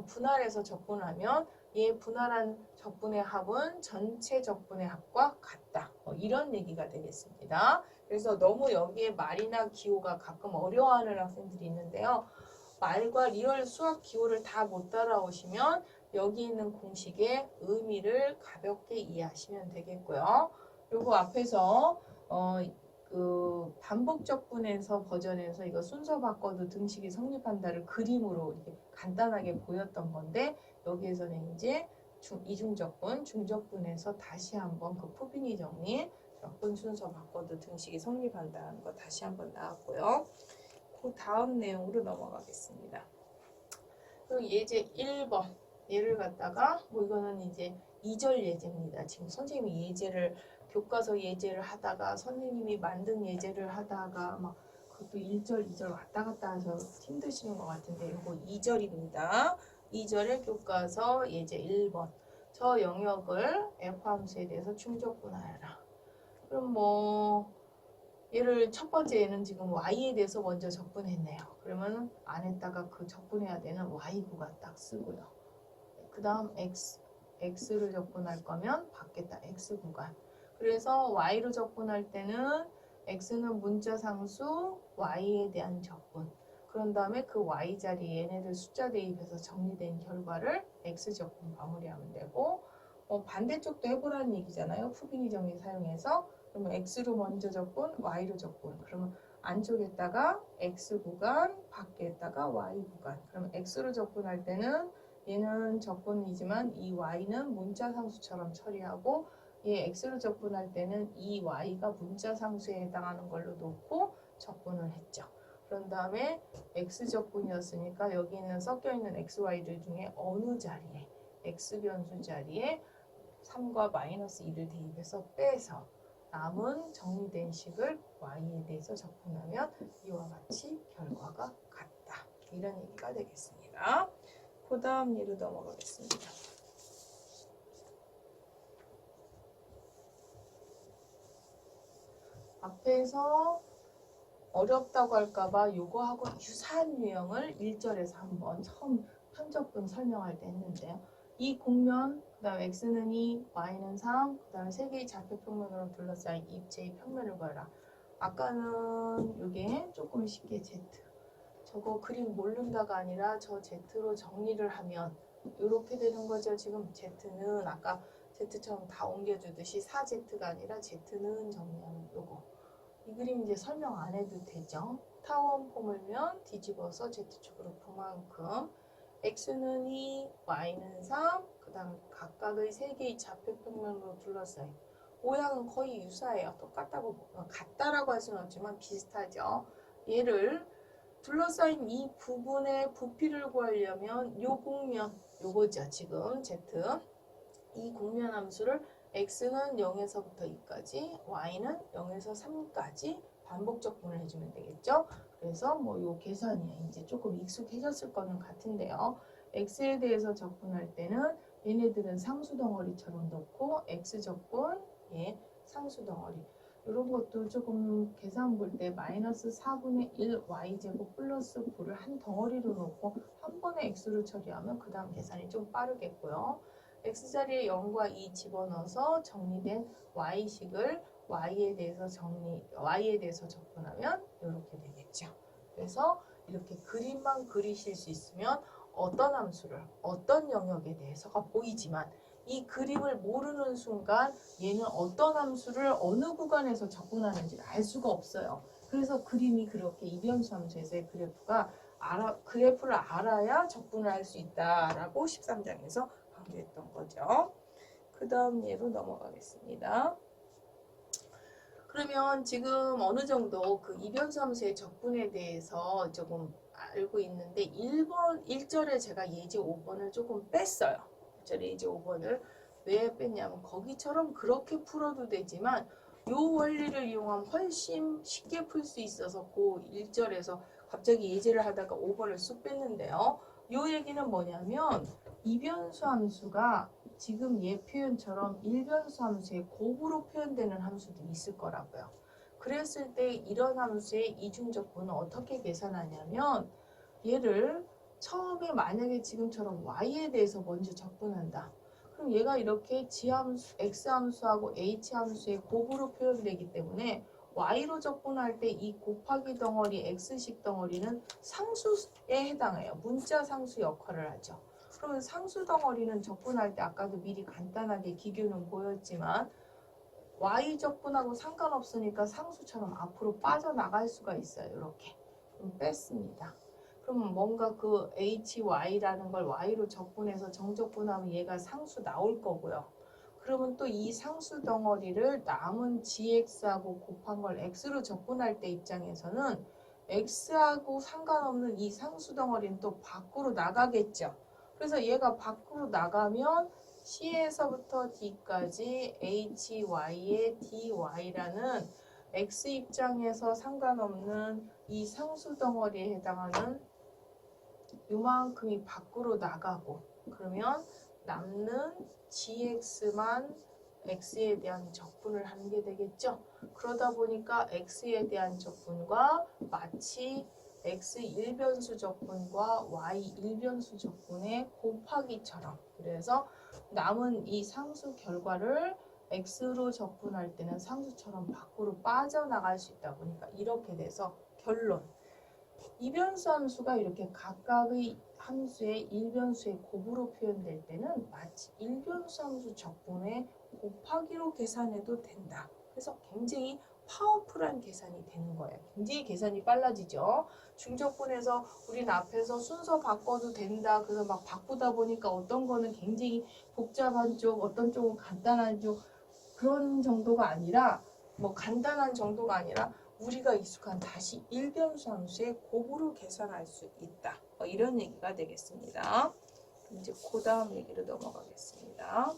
Speaker 1: 분할해서 적분하면 얘 분할한 적분의 합은 전체 적분의 합과 같다. 이런 얘기가 되겠습니다. 그래서 너무 여기에 말이나 기호가 가끔 어려워하는 학생들이 있는데요. 말과 리얼 수학 기호를 다 못 따라오시면 여기 있는 공식의 의미를 가볍게 이해하시면 되겠고요. 그리고 앞에서 그 반복적분에서 버전에서 이거 순서 바꿔도 등식이 성립한다를 그림으로 이렇게 간단하게 보였던 건데 여기에서는 이제 이중적분, 중적분에서 다시 한번 그 푸비니 정리, 적분 순서 바꿔도 등식이 성립한다는 거 다시 한번 나왔고요. 그 다음 내용으로 넘어가겠습니다. 그리고 예제 1번 얘를 갖다가 이거는 이제 2절 예제입니다. 지금 선생님이 예제를 교과서 예제를 하다가 선생님이 만든 예제를 하다가 막 그것도 1절, 2절 왔다 갔다 해서 힘드시는 것 같은데 이거 2절입니다. 2절의 교과서 예제 1번. 저 영역을 F함수에 대해서 중적분하여라. 그럼 얘를 첫 번째 얘는 지금 y에 대해서 먼저 적분했네요. 그러면 안에다가 그 적분해야 되는 y 구간 딱 쓰고요. 그 다음 x를 적분할 거면 밖에다 x 구간. 그래서 y로 적분할 때는 x는 문자 상수 y에 대한 적분. 그런 다음에 그 y 자리에 얘네들 숫자 대입해서 정리된 결과를 x 적분 마무리하면 되고 반대쪽도 해보라는 얘기잖아요. 푸비니 정리 사용해서. 그러면 x로 먼저 적분, y로 적분. 그러면 안쪽에다가 x 구간, 밖에다가 y 구간. 그러면 x로 적분할 때는 얘는 적분이지만 이 y는 문자 상수처럼 처리하고 얘 x로 적분할 때는 이 y가 문자 상수에 해당하는 걸로 놓고 적분을 했죠. 그런 다음에 x 적분이었으니까 여기 있는 섞여 있는 xy들 중에 어느 자리에 x 변수 자리에 3과 마이너스 2를 대입해서 빼서 남은 정리된 식을 y에 대해서 적분하면 이와 같이 결과가 같다. 이런 얘기가 되겠습니다. 그 다음 예로 넘어가겠습니다. 앞에서 어렵다고 할까봐 요거하고 유사한 유형을 1절에서 한번 처음 편적분 설명할 때 했는데요. 이 곡면, 그 다음에 x는 2, y는 3, 그 다음에 세 개의 좌표평면으로 둘러싸인 입체의 평면을 구하라. 아까는 이게 조금 쉽게 z. 저거 그림 모른다가 아니라 저 z로 정리를 하면 이렇게 되는 거죠. 지금 z는 아까 z처럼 다 옮겨주듯이 4z가 아니라 z는 정리하면 요거. 이 그림 이제 설명 안 해도 되죠. 타원 폼을면 뒤집어서 z축으로 그만큼 x는 2, y는 3, 그 다음 각각의 세 개의 좌표평면으로 둘러싸인 모양은 거의 유사해요. 같다라고 할 수는 없지만 비슷하죠. 얘를 둘러싸인 이 부분의 부피를 구하려면 요 곡면, 요거죠. 지금 Z. 이 곡면 함수를 x는 0에서부터 2까지, y는 0에서 3까지 반복적분을 해주면 되겠죠. 그래서 뭐 요 계산이 이제 조금 익숙해졌을 거는 같은데요. x에 대해서 적분할 때는 얘네들은 상수 덩어리처럼 놓고 x 적분, 예, 상수 덩어리. 이런 것도 조금 계산 볼 때 마이너스 4분의 1 y제곱 플러스 9를 한 덩어리로 놓고 한 번에 x로 처리하면 그 다음 계산이 좀 빠르겠고요. x자리에 0과 2 집어넣어서 정리된 y식을 y에 대해서 적분하면 이렇게 되겠죠. 그래서 이렇게 그림만 그리실 수 있으면 어떤 함수를 어떤 영역에 대해서가 보이지만 이 그림을 모르는 순간 얘는 어떤 함수를 어느 구간에서 적분하는지를 알 수가 없어요. 그래서 그림이 그렇게 이변수 함수에서의 그래프를 알아야 적분을 할 수 있다라고 13장에서 강조했던 거죠. 그 다음 예로 넘어가겠습니다. 그러면 지금 어느 정도 그 이변수 함수의 적분에 대해서 조금 알고 있는데 1절에 제가 예제 5번을 조금 뺐어요. 1절에 예제 5번을 왜 뺐냐면 거기처럼 그렇게 풀어도 되지만 요 원리를 이용하면 훨씬 쉽게 풀 수 있어서 그 1절에서 갑자기 예제를 하다가 5번을 쑥 뺐는데요. 요 얘기는 뭐냐면 이변수 함수가 지금 얘 표현처럼 일변수 함수의 곱으로 표현되는 함수들이 있을 거라고요. 그랬을 때 이런 함수의 이중적분은 어떻게 계산하냐면 얘를 처음에 만약에 지금처럼 y에 대해서 먼저 적분한다. 그럼 얘가 이렇게 g함수, x함수하고 h함수의 곱으로 표현되기 때문에 y로 적분할 때 이 곱하기 덩어리 x식 덩어리는 상수에 해당해요. 문자 상수 역할을 하죠. 그러면 상수 덩어리는 적분할 때 아까도 미리 간단하게 기교는 보였지만 y 적분하고 상관없으니까 상수처럼 앞으로 빠져나갈 수가 있어요. 이렇게. 그럼 뺐습니다. 그러면 뭔가 그 hy라는 걸 y로 적분해서 정적분하면 얘가 상수 나올 거고요. 그러면 또 이 상수 덩어리를 남은 gx하고 곱한 걸 x로 적분할 때 입장에서는 x하고 상관없는 이 상수 덩어리는 또 밖으로 나가겠죠. 그래서 얘가 밖으로 나가면 C에서부터 D까지 HY의 DY라는 X 입장에서 상관없는 이 상수 덩어리에 해당하는 요만큼이 밖으로 나가고 그러면 남는 GX만 X에 대한 적분을 하는 게 되겠죠. 그러다 보니까 X에 대한 적분과 마치 X 1변수 적분과 Y 1변수 적분의 곱하기처럼 그래서 남은 이 상수 결과를 X로 적분할 때는 상수처럼 밖으로 빠져나갈 수 있다 보니까 이렇게 돼서 결론 이변수 함수가 이렇게 각각의 함수의 1변수의 곱으로 표현될 때는 마치 1변수 함수 적분의 곱하기로 계산해도 된다. 그래서 굉장히 파워풀한 계산이 되는 거예요. 굉장히 계산이 빨라지죠. 중적분에서 우린 앞에서 순서 바꿔도 된다. 그래서 막 바꾸다 보니까 어떤 거는 굉장히 복잡한 쪽, 어떤 쪽은 간단한 쪽 그런 정도가 아니라 뭐 간단한 정도가 아니라 우리가 익숙한 다시 일변수 함수의 곱으로 계산할 수 있다. 이런 얘기가 되겠습니다. 이제 그 다음 얘기로 넘어가겠습니다.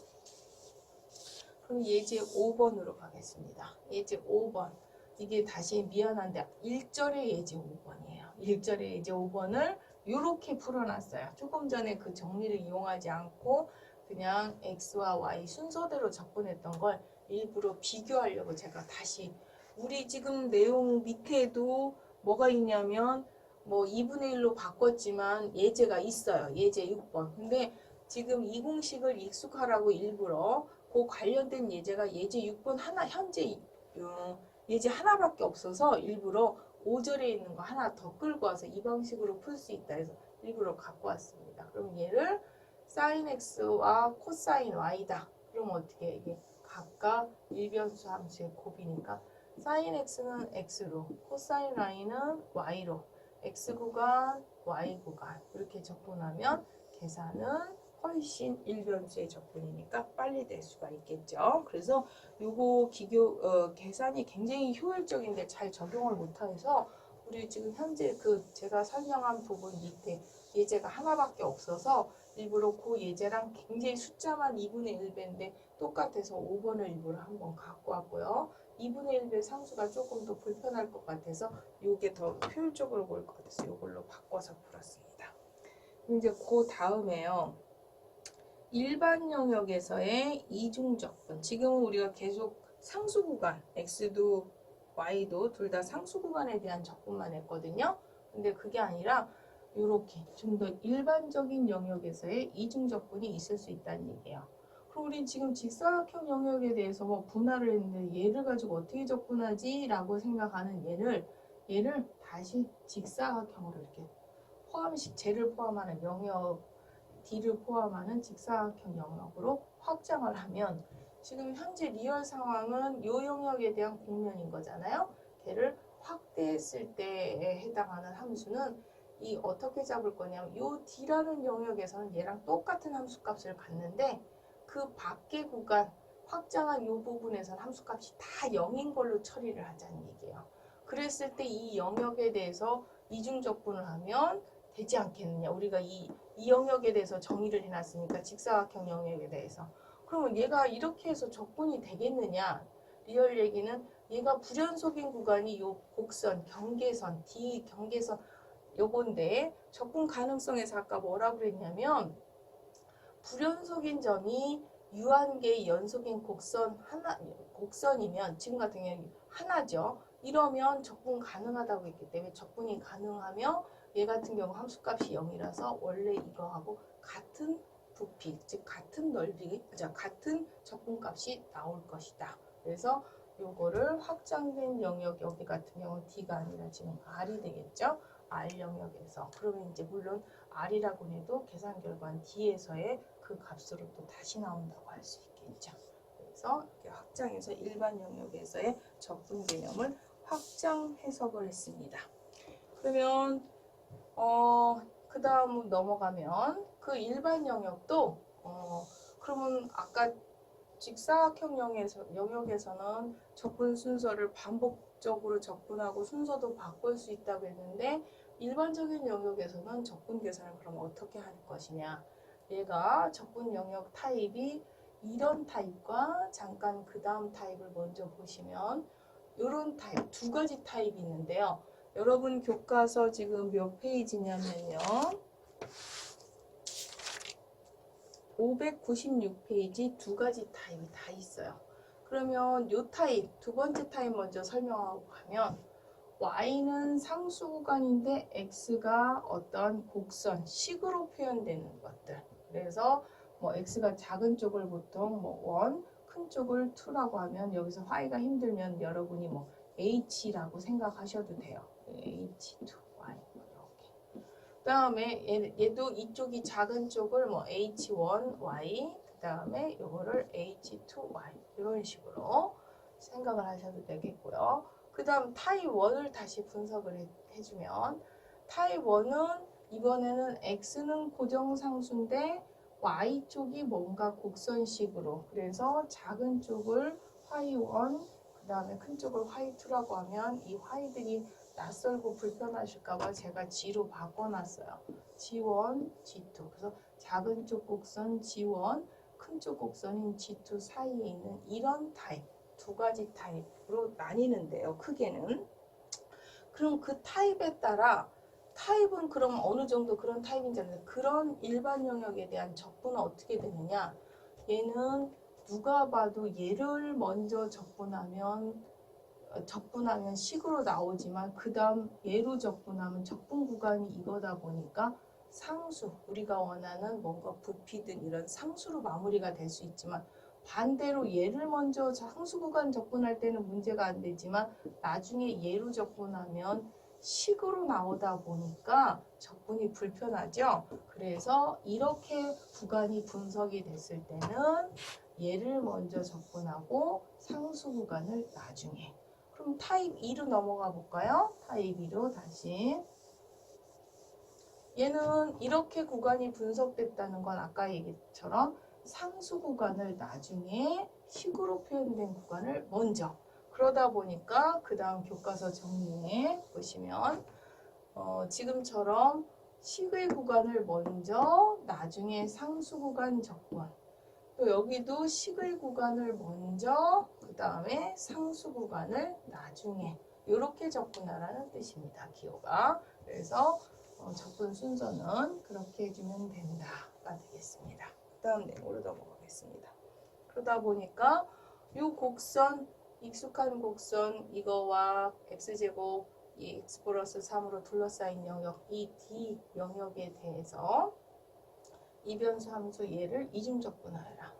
Speaker 1: 그럼 예제 5번으로 가겠습니다. 예제 5번. 이게 다시 미안한데 1절의 예제 5번이에요. 1절의 예제 5번을 이렇게 풀어놨어요. 조금 전에 그 정리를 이용하지 않고 그냥 x와 y 순서대로 적분했던 걸 일부러 비교하려고 제가 다시 우리 지금 내용 밑에도 뭐가 있냐면 뭐 2분의 1로 바꿨지만 예제가 있어요. 예제 6번. 근데 지금 이 공식을 익숙하라고 일부러 그 관련된 예제가 예제 6번 하나 현재 예제 하나밖에 없어서 일부러 5절에 있는 거 하나 더 끌고 와서 이 방식으로 풀 수 있다 해서 일부러 갖고 왔습니다. 그럼 얘를 sin x와 코사인 y다. 그럼 어떻게 해? 이게 각각 일변수 함수의 곱이니까 sin x는 x로, 코사인 y는 y로, x 구간, y 구간 이렇게 적분하면 계산은 훨씬 일변수의 적분이니까 빨리 될 수가 있겠죠. 그래서 요거 계산이 굉장히 효율적인데 잘 적용을 못해서 우리 지금 현재 그 제가 설명한 부분 밑에 예제가 하나밖에 없어서 일부러 그 예제랑 굉장히 숫자만 2분의 1배인데 똑같아서 5번을 일부러 한번 갖고 왔고요. 2분의 1배 상수가 조금 더 불편할 것 같아서 요게 더 효율적으로 보일 것 같아서 요걸로 바꿔서 풀었습니다. 이제 그 다음에요. 일반 영역에서의 이중적분. 지금은 우리가 계속 상수 구간, x도 y도 둘 다 상수 구간에 대한 적분만 했거든요. 근데 그게 아니라 이렇게 좀 더 일반적인 영역에서의 이중적분이 있을 수 있다는 얘기예요. 그럼 우린 지금 직사각형 영역에 대해서 뭐 분할을 했는데 얘를 가지고 어떻게 적분하지? 라고 생각하는 얘를 다시 직사각형으로 이렇게 쟤를 포함하는 영역 D를 포함하는 직사각형 영역으로 확장을 하면 지금 현재 리얼 상황은 이 영역에 대한 공면인 거잖아요. 걔를 확대했을 때에 해당하는 함수는 이 어떻게 잡을 거냐면 이 D라는 영역에서는 얘랑 똑같은 함수값을 갖는데 그 밖의 구간 확장한 이 부분에서는 함수값이 다 0인 걸로 처리를 하자는 얘기예요. 그랬을 때 이 영역에 대해서 이중적분을 하면 되지 않겠느냐. 우리가 이 영역에 대해서 정의를 해놨으니까 직사각형 영역에 대해서. 그러면 얘가 이렇게 해서 적분이 되겠느냐. 리얼 얘기는 얘가 불연속인 구간이 요 곡선, 경계선, D 경계선 요건데 적분 가능성에서 아까 뭐라 그랬냐면 불연속인 점이 유한계의 연속인 곡선이면 지금 같은 경우는 하나죠. 이러면 적분 가능하다고 했기 때문에 적분이 가능하며 얘 같은 경우 함수값이 0이라서 원래 이거하고 같은 부피, 즉 같은 넓이, 같은 적분값이 나올 것이다. 그래서 요거를 확장된 영역, 여기 같은 경우는 D가 아니라 지금 R이 되겠죠. R 영역에서. 그러면 이제 물론 R이라고 해도 계산 결과는 D에서의 그 값으로 또 다시 나온다고 할 수 있겠죠. 그래서 이렇게 확장해서 일반 영역에서의 적분 개념을 확장 해석을 했습니다. 그러면 그 다음 넘어가면 그 일반 영역도 그러면 아까 직사각형 영역에서는 적분 순서를 반복적으로 적분하고 순서도 바꿀 수 있다고 했는데 일반적인 영역에서는 적분 계산을 그럼 어떻게 할 것이냐. 얘가 적분 영역 타입이 이런 타입과 잠깐 그 다음 타입을 먼저 보시면 이런 타입, 두 가지 타입이 있는데요. 여러분 교과서 지금 몇 페이지냐면요. 596페이지 두 가지 타입이 다 있어요. 그러면 요 타입, 두 번째 타입 먼저 설명하고 가면 y는 상수 구간인데 x가 어떤 곡선, 식으로 표현되는 것들. 그래서 뭐 x가 작은 쪽을 보통 뭐 1, 큰 쪽을 2라고 하면 여기서 y가 힘들면 여러분이 뭐 h라고 생각하셔도 돼요. h2y 이렇게. 그 다음에 얘도 이쪽이 작은 쪽을 뭐 h1y 그 다음에 요거를 h2y 이런 식으로 생각을 하셔도 되겠고요. 그 다음 타입 1을 다시 분석을 해주면 타입 1은 이번에는 x는 고정상수인데 y쪽이 뭔가 곡선식으로 그래서 작은 쪽을 y1 그 다음에 큰 쪽을 y2라고 하면 이 y들이 낯설고 불편하실까봐 제가 G로 바꿔놨어요. G1, G2 그래서 작은 쪽 곡선 G1 큰 쪽 곡선인 G2 사이에 있는 이런 타입 두 가지 타입으로 나뉘는데요. 크게는. 그럼 그 타입에 따라 타입은 그럼 어느 정도 그런 타입인지 아는데 그런 일반 영역에 대한 적분은 어떻게 되느냐. 얘는 누가 봐도 얘를 먼저 적분하면 식으로 나오지만 그 다음 얘로 적분하면 적분 구간이 이거다 보니까 상수, 우리가 원하는 뭔가 부피든 이런 상수로 마무리가 될 수 있지만 반대로 얘를 먼저 상수 구간 적분할 때는 문제가 안 되지만 나중에 얘로 적분하면 식으로 나오다 보니까 적분이 불편하죠. 그래서 이렇게 구간이 분석이 됐을 때는 얘를 먼저 적분하고 상수 구간을 나중에. 그럼 타입 2로 넘어가 볼까요? 타입 2로 다시 얘는 이렇게 구간이 분석됐다는 건 아까 얘기처럼 상수 구간을 나중에 식으로 표현된 구간을 먼저, 그러다 보니까 그 다음 교과서 정리해 보시면 지금처럼 식의 구간을 먼저 나중에 상수 구간 접근, 또 여기도 식의 구간을 먼저 그 다음에 상수 구간을 나중에 이렇게 접근하라는 뜻입니다. 기호가. 그래서 접근 순서는 그렇게 해주면 된다가 되겠습니다. 그 다음 내용으로 넘어가겠습니다. 그러다 보니까 이 곡선, 익숙한 곡선 이거와 x제곱 이 x 플러스 3으로 둘러싸인 영역, 이 D 영역에 대해서 이변수 함수 얘를 이중 접근하여라.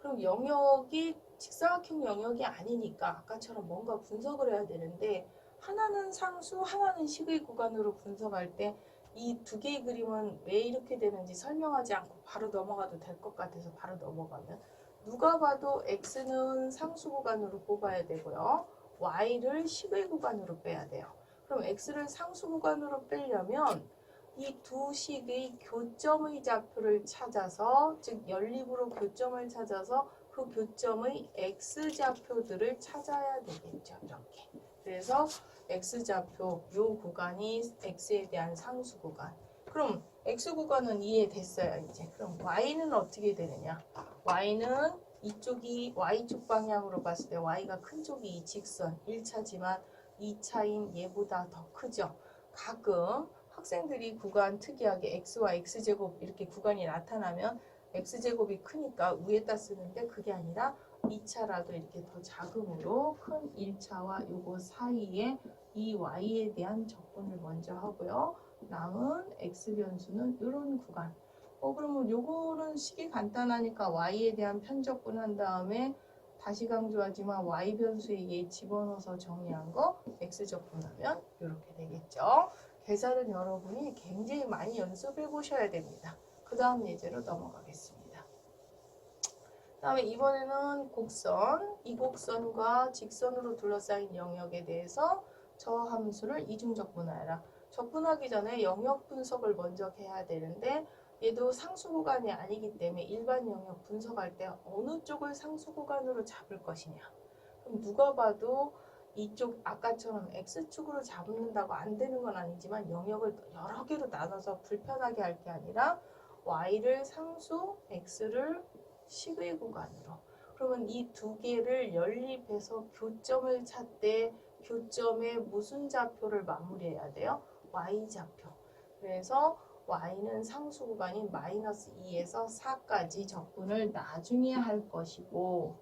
Speaker 1: 그럼 영역이 직사각형 영역이 아니니까 아까처럼 뭔가 분석을 해야 되는데, 하나는 상수, 하나는 식의 구간으로 분석할 때 이 두 개의 그림은 왜 이렇게 되는지 설명하지 않고 바로 넘어가도 될 것 같아서 바로 넘어가면, 누가 봐도 x는 상수 구간으로 뽑아야 되고요, y를 식의 구간으로 빼야 돼요. 그럼 x를 상수 구간으로 빼려면 이 두 식의 교점의 좌표를 찾아서, 즉 연립으로 교점을 찾아서 그 교점의 x좌표들을 찾아야 되겠죠. 이렇게. 그래서 x좌표, 요 구간이 x에 대한 상수 구간. 그럼 x 구간은 이해됐어요. 이제 그럼 y는 어떻게 되느냐. y는 이쪽이 y쪽 방향으로 봤을 때 y가 큰 쪽이 이 직선 1차지만 2차인 얘보다 더 크죠. 가끔 학생들이 구간 특이하게 x와 x제곱 이렇게 구간이 나타나면 x제곱이 크니까 위에다 쓰는데, 그게 아니라 2차라도 이렇게 더 작음으로 큰 1차와 요거 사이에 이 y에 대한 접근을 먼저 하고요. 남은 x변수는 이런 구간. 그러면 요거는 식이 간단하니까 y에 대한 편접분 한 다음에 다시 강조하지만 y변수에 얘 집어넣어서 정리한 거 x접근하면 이렇게 되겠죠. 계산은 여러분이 굉장히 많이 연습해 보셔야 됩니다. 그 다음 예제로 넘어가겠습니다. 그 다음에 이번에는 곡선, 이 곡선과 직선으로 둘러싸인 영역에 대해서 저 함수를 이중 접근하여라. 접근하기 전에 영역 분석을 먼저 해야 되는데, 얘도 상수 구간이 아니기 때문에 일반 영역 분석할 때 어느 쪽을 상수 구간으로 잡을 것이냐. 그럼 누가 봐도 이쪽 아까처럼 x축으로 잡는다고 안 되는 건 아니지만, 영역을 여러 개로 나눠서 불편하게 할 게 아니라 y를 상수, x를 식의 구간으로. 그러면 이 두 개를 연립해서 교점을 찾되 교점에 무슨 좌표를 마무리해야 돼요? y좌표. 그래서 y는 상수 구간인 마이너스 2에서 4까지 접근을 나중에 할 것이고,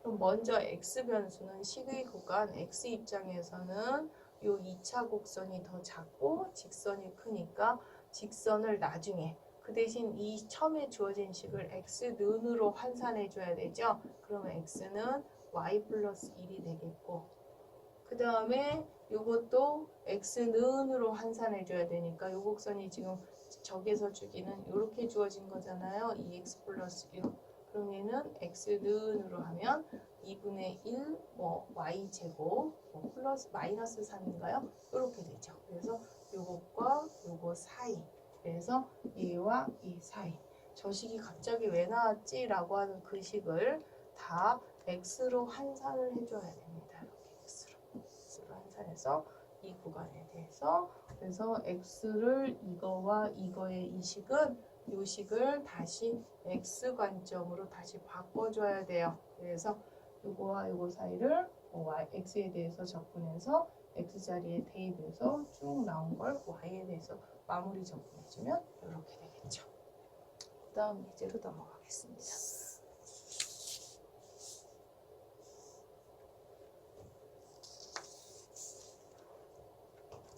Speaker 1: 그럼 먼저 x변수는 식의 구간, x 입장에서는 요 2차 곡선이 더 작고 직선이 크니까 직선을 나중에, 그 대신 이 처음에 주어진 식을 x는으로 환산해 줘야 되죠. 그러면 x는 y 플러스 1이 되겠고, 그 다음에 요것도 x는으로 환산해 줘야 되니까 요 곡선이 지금 적에서 주기는 이렇게 주어진 거잖아요. 2x 플러스 6. 그럼 얘는 x는으로 하면 2분의 1 y제곱 플러스 마이너스 3인가요? 이렇게 되죠. 그래서 요것과 요거 사이, 그래서 얘와 이 사이, 저 식이 갑자기 왜 나왔지? 라고 하는 그 식을 다 x로 환산을 해줘야 됩니다. 이렇게 x로 환산해서 이 구간에 대해서, 그래서 x를 이거와 이거의 이 식은 이 식을 다시 x 관점으로 다시 바꿔줘야 돼요. 그래서 요거와 요거 사이를 x에 대해서 접근해서 x 자리에 대입해서 쭉 나온 걸 y에 대해서 마무리 접근해주면 이렇게 되겠죠. 그 다음 예제로 넘어가겠습니다.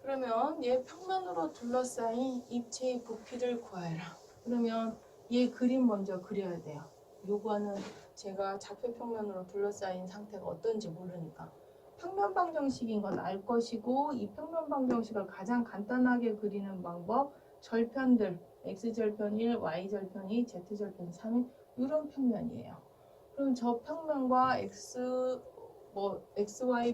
Speaker 1: 그러면 얘 평면으로 둘러싸인 입체의 부피를 구하여라. 그러면 얘 그림 먼저 그려야 돼요. 요거는 제가 좌표 평면으로 둘러싸인 상태가 어떤지 모르니까 평면 방정식인 건 알 것이고, 이 평면 방정식을 가장 간단하게 그리는 방법, 절편들 x절편 1, y절편 2, z절편 3인 이런 평면이에요. 그럼 저 평면과 xy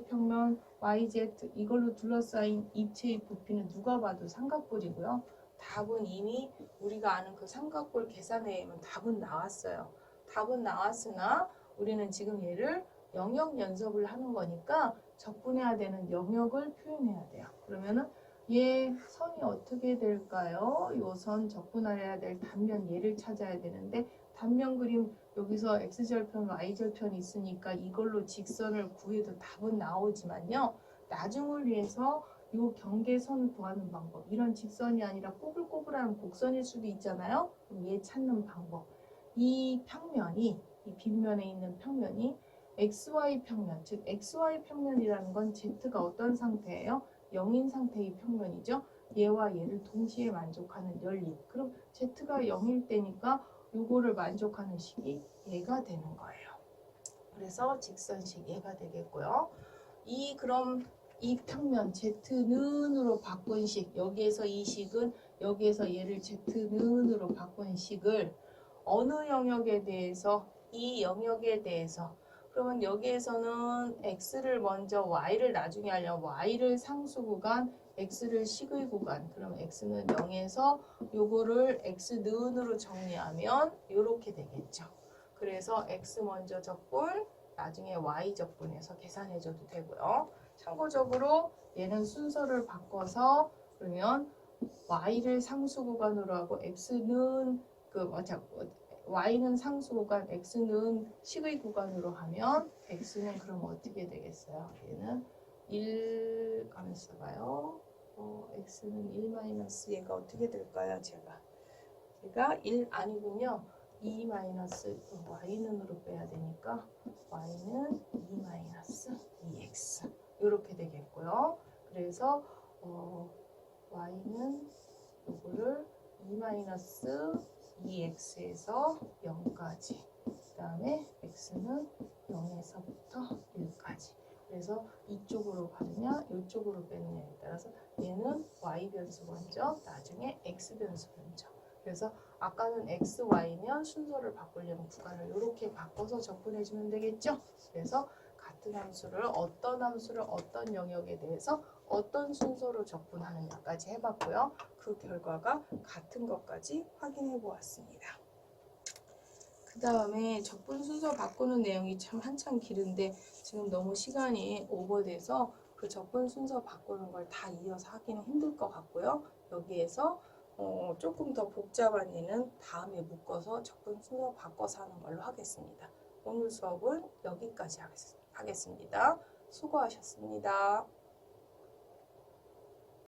Speaker 1: 평면, yz 이걸로 둘러싸인 입체의 부피는 누가 봐도 삼각뿔이고요. 답은 이미 우리가 아는 그 삼각골 계산에 의하면 답은 나왔어요. 답은 나왔으나 우리는 지금 얘를 영역 연습을 하는 거니까 적분해야 되는 영역을 표현해야 돼요. 그러면은 얘 선이 어떻게 될까요? 요 선 적분해야 될 단면 얘를 찾아야 되는데 단면 그림 여기서 x절편, y절편이 있으니까 이걸로 직선을 구해도 답은 나오지만요. 나중을 위해서 요 경계선 구하는 방법, 이런 직선이 아니라 꼬불꼬불한 곡선일 수도 있잖아요. 그럼 얘 찾는 방법. 이 평면이, 이 빗면에 있는 평면이 XY 평면, 즉 XY 평면이라는 건 Z가 어떤 상태예요? 0인 상태의 평면이죠. 얘와 얘를 동시에 만족하는 연립. 그럼 Z가 0일 때니까 요거를 만족하는 식이 얘가 되는 거예요. 그래서 직선식 얘가 되겠고요. 그럼 이 평면 Z는으로 바꾼 식, 여기에서 이 식은 여기에서 얘를 Z는으로 바꾼 식을 어느 영역에 대해서, 이 영역에 대해서, 그러면 여기에서는 x를 먼저 y를 나중에 하려면 y를 상수 구간, x를 식의 구간, 그럼 x는 0에서 요거를 x는으로 정리하면 이렇게 되겠죠. 그래서 x 먼저 적분, 나중에 y 적분해서 계산해줘도 되고요. 참고적으로 얘는 순서를 바꿔서 그러면 y를 상수 구간으로 하고 x는 y는 상수 구간, x는 식의 구간으로 하면 x는 그럼 어떻게 되겠어요? 얘는 1 가만 있어봐요. x는 1 얘가 어떻게 될까요? 제가 1 아니군요. 2 y는으로 빼야 되니까 y는 2 2x 이렇게 되겠고요. 그래서 y는 요거를 2-2x에서 0까지, 그 다음에 x는 0에서부터 1까지. 그래서 이쪽으로 가느냐 이쪽으로 빼느냐에 따라서 얘는 y 변수 먼저, 나중에 x 변수 먼저. 그래서 아까는 x, y면 순서를 바꾸려면 구간을 이렇게 바꿔서 적분해주면 되겠죠. 그래서 같은 함수를 어떤 영역에 대해서 어떤 순서로 적분하느냐까지 해봤고요. 그 결과가 같은 것까지 확인해 보았습니다. 그 다음에 적분 순서 바꾸는 내용이 참 한참 길은데 지금 너무 시간이 오버돼서 그 적분 순서 바꾸는 걸 다 이어서 하기는 힘들 것 같고요. 여기에서 조금 더 복잡한 예는 다음에 묶어서 적분 순서 바꿔서 하는 걸로 하겠습니다. 오늘 수업은 여기까지 하겠습니다. 수고하셨습니다.